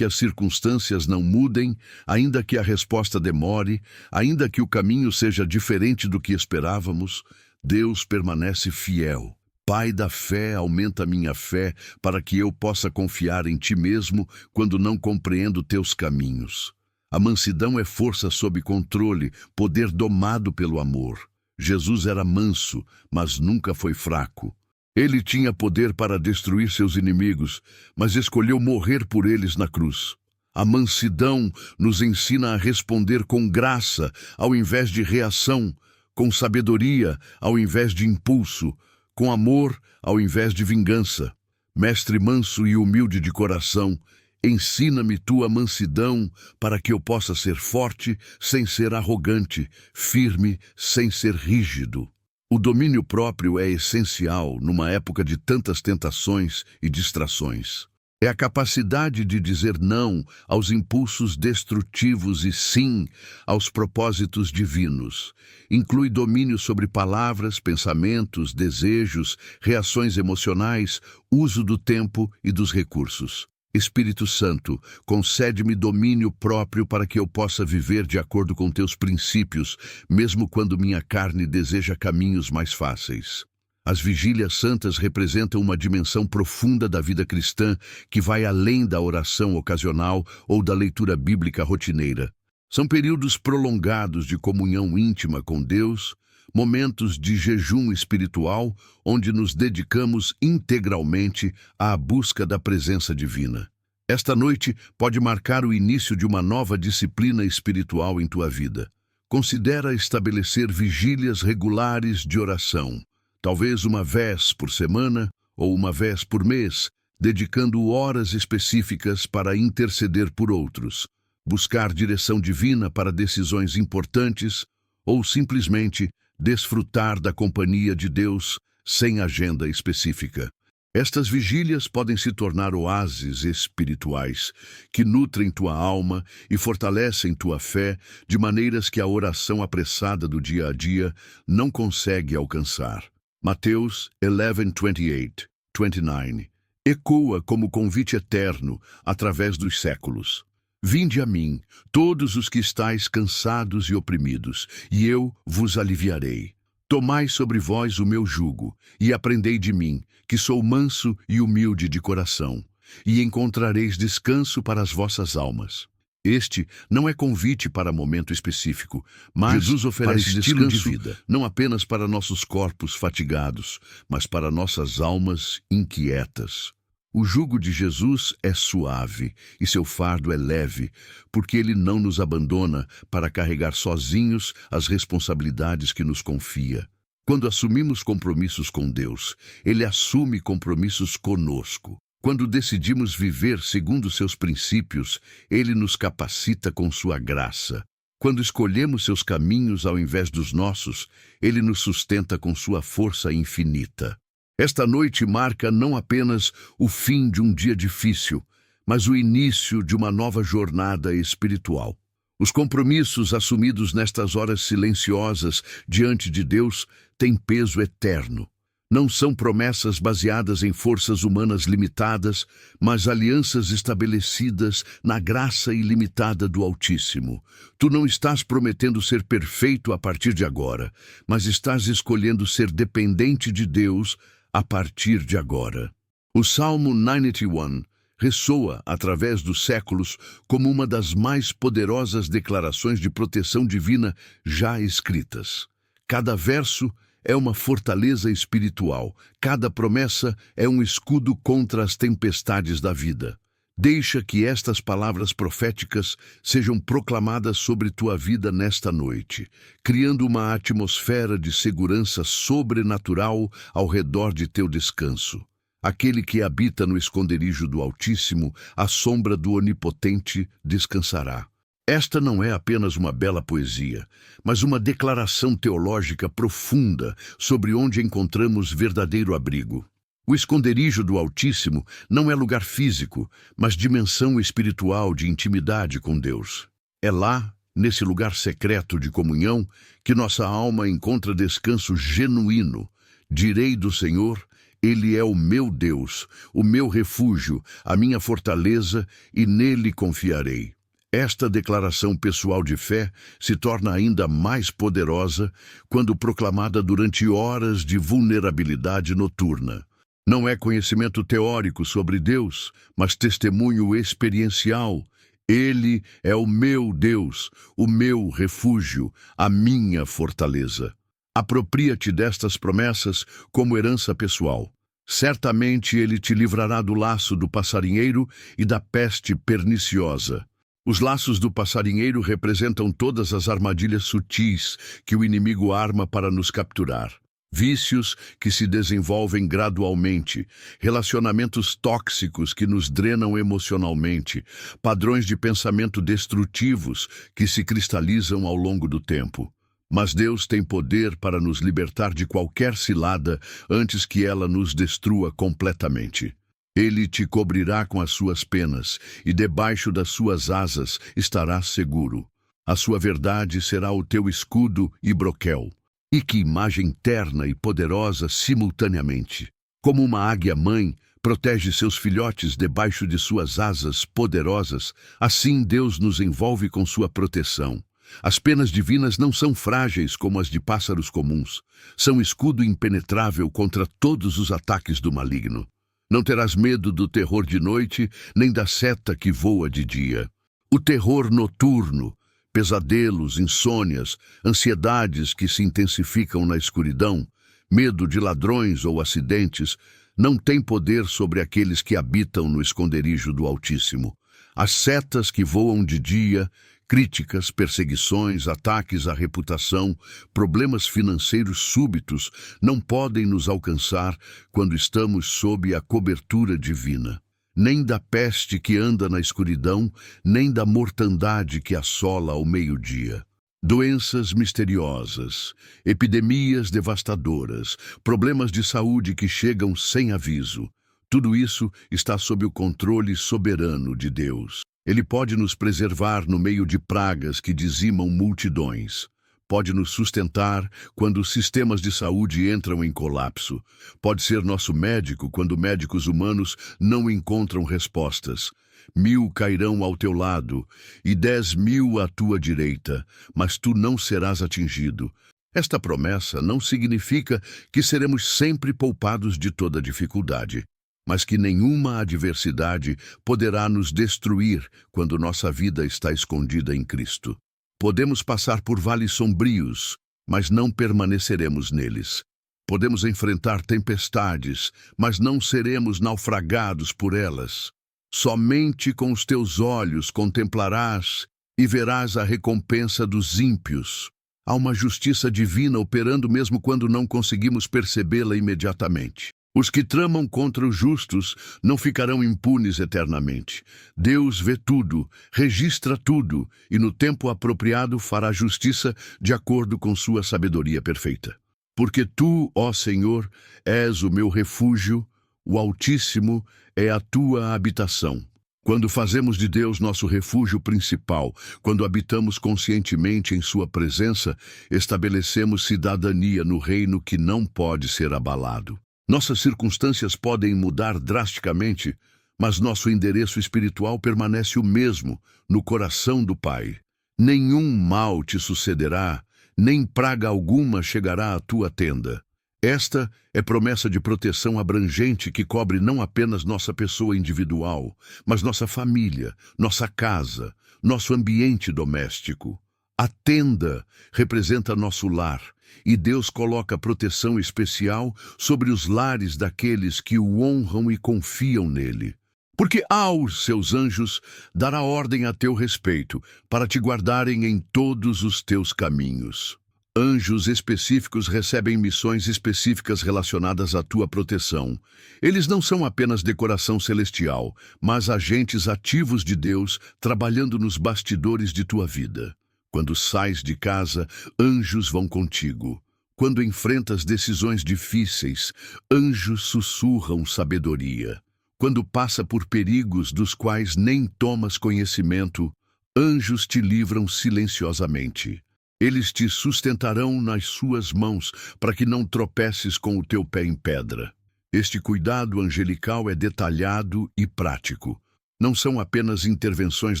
as circunstâncias não mudem, ainda que a resposta demore, ainda que o caminho seja diferente do que esperávamos, Deus permanece fiel. Pai da fé, aumenta minha fé para que eu possa confiar em Ti mesmo quando não compreendo Teus caminhos. A mansidão é força sob controle, poder domado pelo amor. Jesus era manso, mas nunca foi fraco. Ele tinha poder para destruir seus inimigos, mas escolheu morrer por eles na cruz. A mansidão nos ensina a responder com graça ao invés de reação, com sabedoria ao invés de impulso, com amor ao invés de vingança. Mestre manso e humilde de coração, ensina-me Tua mansidão para que eu possa ser forte sem ser arrogante, firme sem ser rígido. O domínio próprio é essencial numa época de tantas tentações e distrações. É a capacidade de dizer não aos impulsos destrutivos e sim aos propósitos divinos. Inclui domínio sobre palavras, pensamentos, desejos, reações emocionais, uso do tempo e dos recursos. Espírito Santo, concede-me domínio próprio para que eu possa viver de acordo com Teus princípios, mesmo quando minha carne deseja caminhos mais fáceis. As vigílias santas representam uma dimensão profunda da vida cristã que vai além da oração ocasional ou da leitura bíblica rotineira. São períodos prolongados de comunhão íntima com Deus, momentos de jejum espiritual onde nos dedicamos integralmente à busca da presença divina. Esta noite pode marcar o início de uma nova disciplina espiritual em tua vida. Considera estabelecer vigílias regulares de oração. Talvez uma vez por semana ou uma vez por mês, dedicando horas específicas para interceder por outros, buscar direção divina para decisões importantes ou simplesmente desfrutar da companhia de Deus sem agenda específica. Estas vigílias podem se tornar oásis espirituais que nutrem tua alma e fortalecem tua fé de maneiras que a oração apressada do dia a dia não consegue alcançar. Mateus 11:28-29 ecoa como convite eterno através dos séculos. Vinde a mim, todos os que estáis cansados e oprimidos, e eu vos aliviarei. Tomai sobre vós o meu jugo, e aprendei de mim, que sou manso e humilde de coração, e encontrareis descanso para as vossas almas. Este não é convite para momento específico, mas Jesus oferece descanso de vida, não apenas para nossos corpos fatigados, mas para nossas almas inquietas. O jugo de Jesus é suave e seu fardo é leve, porque ele não nos abandona para carregar sozinhos as responsabilidades que nos confia. Quando assumimos compromissos com Deus, ele assume compromissos conosco. Quando decidimos viver segundo seus princípios, ele nos capacita com sua graça. Quando escolhemos seus caminhos ao invés dos nossos, ele nos sustenta com sua força infinita. Esta noite marca não apenas o fim de um dia difícil, mas o início de uma nova jornada espiritual. Os compromissos assumidos nestas horas silenciosas diante de Deus têm peso eterno. Não são promessas baseadas em forças humanas limitadas, mas alianças estabelecidas na graça ilimitada do Altíssimo. Tu não estás prometendo ser perfeito a partir de agora, mas estás escolhendo ser dependente de Deus a partir de agora. O Salmo 91 ressoa através dos séculos como uma das mais poderosas declarações de proteção divina já escritas. Cada verso é uma fortaleza espiritual, cada promessa é um escudo contra as tempestades da vida. Deixa que estas palavras proféticas sejam proclamadas sobre tua vida nesta noite, criando uma atmosfera de segurança sobrenatural ao redor de teu descanso. Aquele que habita no esconderijo do Altíssimo, à sombra do Onipotente, descansará. Esta não é apenas uma bela poesia, mas uma declaração teológica profunda sobre onde encontramos verdadeiro abrigo. O esconderijo do Altíssimo não é lugar físico, mas dimensão espiritual de intimidade com Deus. É lá, nesse lugar secreto de comunhão, que nossa alma encontra descanso genuíno. Direi do Senhor, Ele é o meu Deus, o meu refúgio, a minha fortaleza, e nele confiarei. Esta declaração pessoal de fé se torna ainda mais poderosa quando proclamada durante horas de vulnerabilidade noturna. Não é conhecimento teórico sobre Deus, mas testemunho experiencial. Ele é o meu Deus, o meu refúgio, a minha fortaleza. Apropria-te destas promessas como herança pessoal. Certamente ele te livrará do laço do passarinheiro e da peste perniciosa. Os laços do passarinheiro representam todas as armadilhas sutis que o inimigo arma para nos capturar. Vícios que se desenvolvem gradualmente, relacionamentos tóxicos que nos drenam emocionalmente, padrões de pensamento destrutivos que se cristalizam ao longo do tempo. Mas Deus tem poder para nos libertar de qualquer cilada antes que ela nos destrua completamente. Ele te cobrirá com as suas penas, e debaixo das suas asas estarás seguro. A sua verdade será o teu escudo e broquel. E que imagem terna e poderosa simultaneamente. Como uma águia-mãe protege seus filhotes debaixo de suas asas poderosas, assim Deus nos envolve com sua proteção. As penas divinas não são frágeis como as de pássaros comuns. São escudo impenetrável contra todos os ataques do maligno. Não terás medo do terror de noite, nem da seta que voa de dia. O terror noturno, pesadelos, insônias, ansiedades que se intensificam na escuridão, medo de ladrões ou acidentes, não tem poder sobre aqueles que habitam no esconderijo do Altíssimo. As setas que voam de dia, críticas, perseguições, ataques à reputação, problemas financeiros súbitos não podem nos alcançar quando estamos sob a cobertura divina. Nem da peste que anda na escuridão, nem da mortandade que assola ao meio-dia. Doenças misteriosas, epidemias devastadoras, problemas de saúde que chegam sem aviso. Tudo isso está sob o controle soberano de Deus. Ele pode nos preservar no meio de pragas que dizimam multidões. Pode nos sustentar quando os sistemas de saúde entram em colapso. Pode ser nosso médico quando médicos humanos não encontram respostas. 1000 cairão ao teu lado e 10.000 à tua direita, mas tu não serás atingido. Esta promessa não significa que seremos sempre poupados de toda dificuldade, mas que nenhuma adversidade poderá nos destruir quando nossa vida está escondida em Cristo. Podemos passar por vales sombrios, mas não permaneceremos neles. Podemos enfrentar tempestades, mas não seremos naufragados por elas. Somente com os teus olhos contemplarás e verás a recompensa dos ímpios. Há uma justiça divina operando mesmo quando não conseguimos percebê-la imediatamente. Os que tramam contra os justos não ficarão impunes eternamente. Deus vê tudo, registra tudo e no tempo apropriado fará justiça de acordo com sua sabedoria perfeita. Porque tu, ó Senhor, és o meu refúgio, o Altíssimo é a tua habitação. Quando fazemos de Deus nosso refúgio principal, quando habitamos conscientemente em sua presença, estabelecemos cidadania no reino que não pode ser abalado. Nossas circunstâncias podem mudar drasticamente, mas nosso endereço espiritual permanece o mesmo, no coração do Pai. Nenhum mal te sucederá, nem praga alguma chegará à tua tenda. Esta é promessa de proteção abrangente que cobre não apenas nossa pessoa individual, mas nossa família, nossa casa, nosso ambiente doméstico. A tenda representa nosso lar, e Deus coloca proteção especial sobre os lares daqueles que o honram e confiam nele. Porque aos seus anjos dará ordem a teu respeito, para te guardarem em todos os teus caminhos. Anjos específicos recebem missões específicas relacionadas à tua proteção. Eles não são apenas decoração celestial, mas agentes ativos de Deus trabalhando nos bastidores de tua vida. Quando sais de casa, anjos vão contigo. Quando enfrentas decisões difíceis, anjos sussurram sabedoria. Quando passa por perigos dos quais nem tomas conhecimento, anjos te livram silenciosamente. Eles te sustentarão nas suas mãos para que não tropeces com o teu pé em pedra. Este cuidado angelical é detalhado e prático. Não são apenas intervenções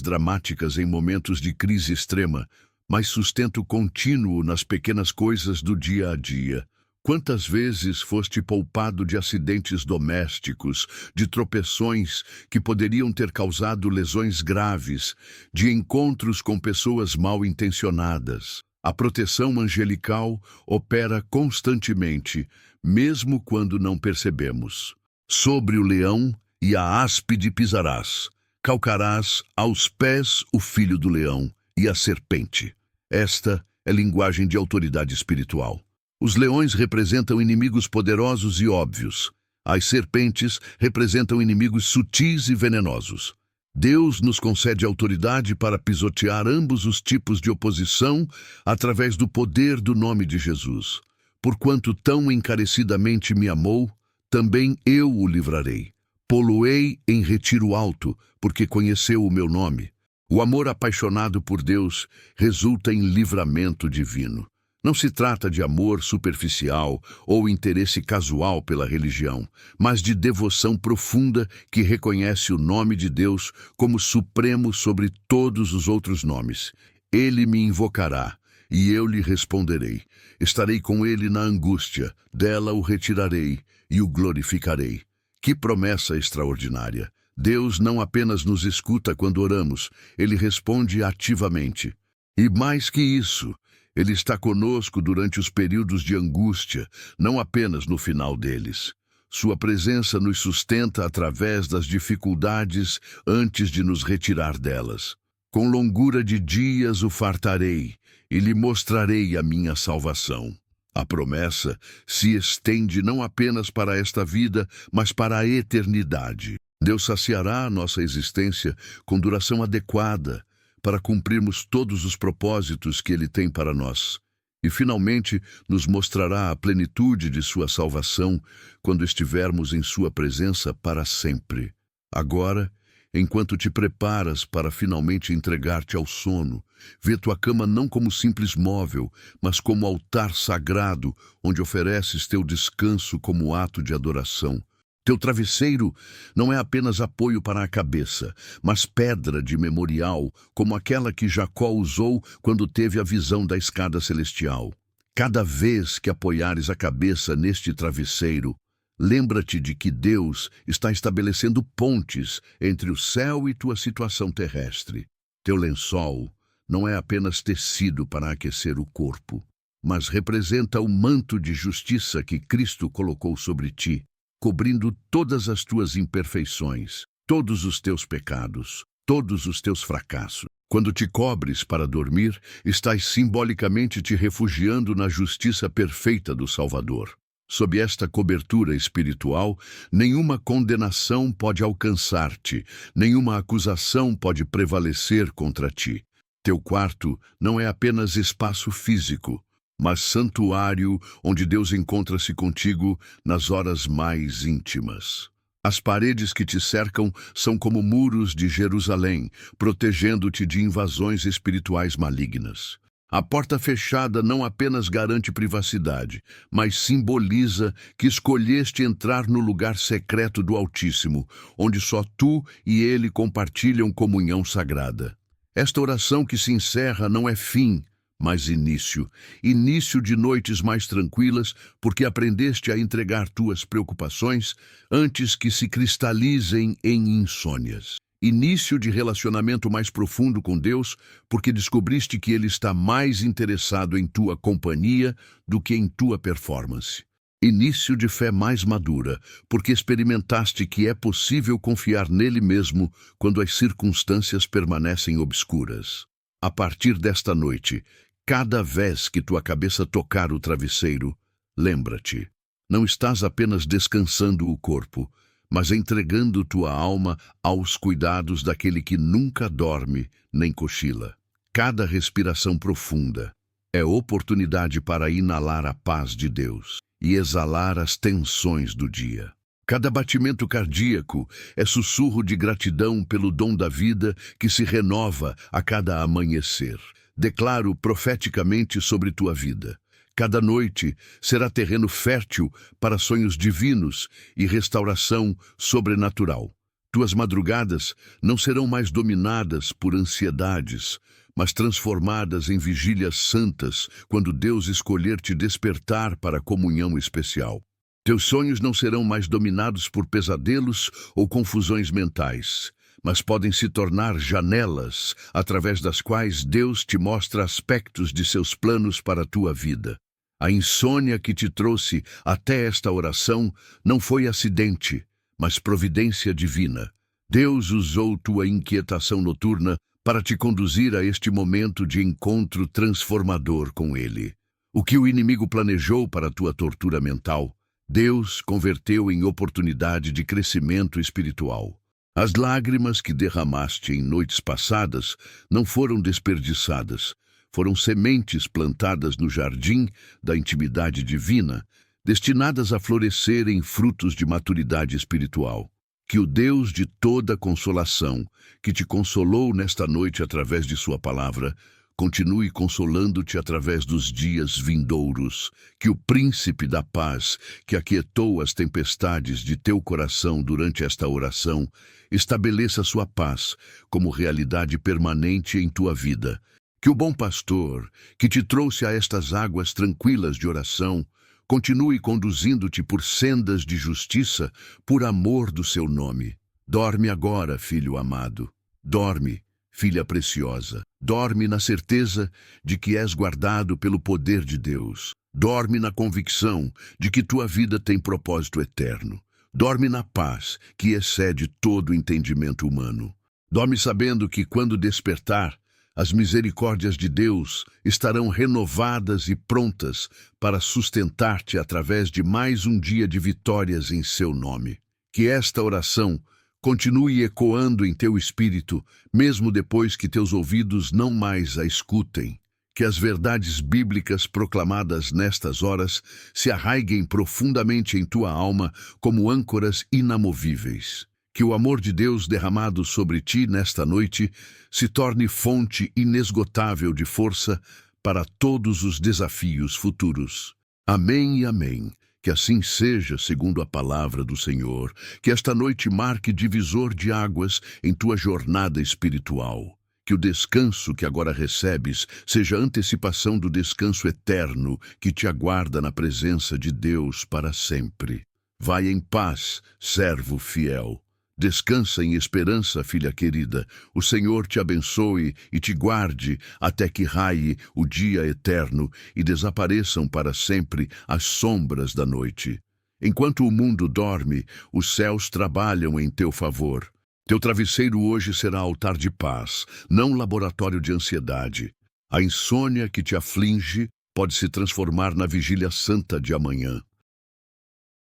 dramáticas em momentos de crise extrema, mas sustento contínuo nas pequenas coisas do dia a dia. Quantas vezes foste poupado de acidentes domésticos, de tropeções que poderiam ter causado lesões graves, de encontros com pessoas mal intencionadas? A proteção angelical opera constantemente, mesmo quando não percebemos. Sobre o leão e a áspide pisarás, calcarás aos pés o filho do leão e a serpente. Esta é linguagem de autoridade espiritual. Os leões representam inimigos poderosos e óbvios. As serpentes representam inimigos sutis e venenosos. Deus nos concede autoridade para pisotear ambos os tipos de oposição através do poder do nome de Jesus. Porquanto tão encarecidamente me amou, também eu o livrarei. Pô-lo-ei em retiro alto, porque conheceu o meu nome. O amor apaixonado por Deus resulta em livramento divino. Não se trata de amor superficial ou interesse casual pela religião, mas de devoção profunda que reconhece o nome de Deus como supremo sobre todos os outros nomes. Ele me invocará, e eu lhe responderei. Estarei com ele na angústia, dela o retirarei e o glorificarei. Que promessa extraordinária! Deus não apenas nos escuta quando oramos, ele responde ativamente. E mais que isso, ele está conosco durante os períodos de angústia, não apenas no final deles. Sua presença nos sustenta através das dificuldades antes de nos retirar delas. Com longura de dias o fartarei e lhe mostrarei a minha salvação. A promessa se estende não apenas para esta vida, mas para a eternidade. Deus saciará a nossa existência com duração adequada, para cumprirmos todos os propósitos que Ele tem para nós. E, finalmente, nos mostrará a plenitude de sua salvação quando estivermos em sua presença para sempre. Agora, enquanto te preparas para finalmente entregar-te ao sono, vê tua cama não como simples móvel, mas como altar sagrado, onde ofereces teu descanso como ato de adoração. Teu travesseiro não é apenas apoio para a cabeça, mas pedra de memorial, como aquela que Jacó usou quando teve a visão da escada celestial. Cada vez que apoiares a cabeça neste travesseiro, lembra-te de que Deus está estabelecendo pontes entre o céu e tua situação terrestre. Teu lençol não é apenas tecido para aquecer o corpo. mas representa o manto de justiça que Cristo colocou sobre ti, cobrindo todas as tuas imperfeições, todos os teus pecados, todos os teus fracassos. Quando te cobres para dormir, estás simbolicamente te refugiando na justiça perfeita do Salvador. Sob esta cobertura espiritual, nenhuma condenação pode alcançar-te, nenhuma acusação pode prevalecer contra ti. Teu quarto não é apenas espaço físico, mas santuário onde Deus encontra-se contigo nas horas mais íntimas. As paredes que te cercam são como muros de Jerusalém, protegendo-te de invasões espirituais malignas. A porta fechada não apenas garante privacidade, mas simboliza que escolheste entrar no lugar secreto do Altíssimo, onde só tu e Ele compartilham comunhão sagrada. Esta oração que se encerra não é fim, mas início de noites mais tranquilas, porque aprendeste a entregar tuas preocupações antes que se cristalizem em insônias. Início de relacionamento mais profundo com Deus, porque descobriste que Ele está mais interessado em tua companhia do que em tua performance. Início de fé mais madura, porque experimentaste que é possível confiar nele mesmo quando as circunstâncias permanecem obscuras. A partir desta noite, cada vez que tua cabeça tocar o travesseiro, lembra-te, não estás apenas descansando o corpo, mas entregando tua alma aos cuidados daquele que nunca dorme nem cochila. Cada respiração profunda é oportunidade para inalar a paz de Deus e exalar as tensões do dia. Cada batimento cardíaco é sussurro de gratidão pelo dom da vida que se renova a cada amanhecer. Declaro profeticamente sobre tua vida. Cada noite será terreno fértil para sonhos divinos e restauração sobrenatural. Tuas madrugadas não serão mais dominadas por ansiedades, mas transformadas em vigílias santas quando Deus escolher te despertar para a comunhão especial. Teus sonhos não serão mais dominados por pesadelos ou confusões mentais, mas podem se tornar janelas através das quais Deus te mostra aspectos de seus planos para a tua vida. A insônia que te trouxe até esta oração não foi acidente, mas providência divina. Deus usou tua inquietação noturna para te conduzir a este momento de encontro transformador com Ele. O que o inimigo planejou para a tua tortura mental, Deus converteu em oportunidade de crescimento espiritual. As lágrimas que derramaste em noites passadas não foram desperdiçadas, foram sementes plantadas no jardim da intimidade divina, destinadas a florescer em frutos de maturidade espiritual. Que o Deus de toda consolação, que te consolou nesta noite através de sua palavra, continue consolando-te através dos dias vindouros. Que o príncipe da paz, que aquietou as tempestades de teu coração durante esta oração, estabeleça sua paz como realidade permanente em tua vida. Que o bom pastor, que te trouxe a estas águas tranquilas de oração, continue conduzindo-te por sendas de justiça, por amor do seu nome. Dorme agora, filho amado. Dorme, filha preciosa. Dorme na certeza de que és guardado pelo poder de Deus. Dorme na convicção de que tua vida tem propósito eterno. Dorme na paz que excede todo o entendimento humano. Dorme sabendo que, quando despertar, as misericórdias de Deus estarão renovadas e prontas para sustentar-te através de mais um dia de vitórias em seu nome. Que esta oração continue ecoando em teu espírito, mesmo depois que teus ouvidos não mais a escutem. Que as verdades bíblicas proclamadas nestas horas se arraiguem profundamente em tua alma como âncoras inamovíveis. Que o amor de Deus derramado sobre ti nesta noite se torne fonte inesgotável de força para todos os desafios futuros. Amém e amém. Que assim seja, segundo a palavra do Senhor. Que esta noite marque divisor de águas em tua jornada espiritual. Que o descanso que agora recebes seja antecipação do descanso eterno que te aguarda na presença de Deus para sempre. Vai em paz, servo fiel. Descansa em esperança, filha querida. O Senhor te abençoe e te guarde até que raie o dia eterno e desapareçam para sempre as sombras da noite. Enquanto o mundo dorme, os céus trabalham em teu favor. Teu travesseiro hoje será altar de paz, não laboratório de ansiedade. A insônia que te aflige pode se transformar na vigília santa de amanhã.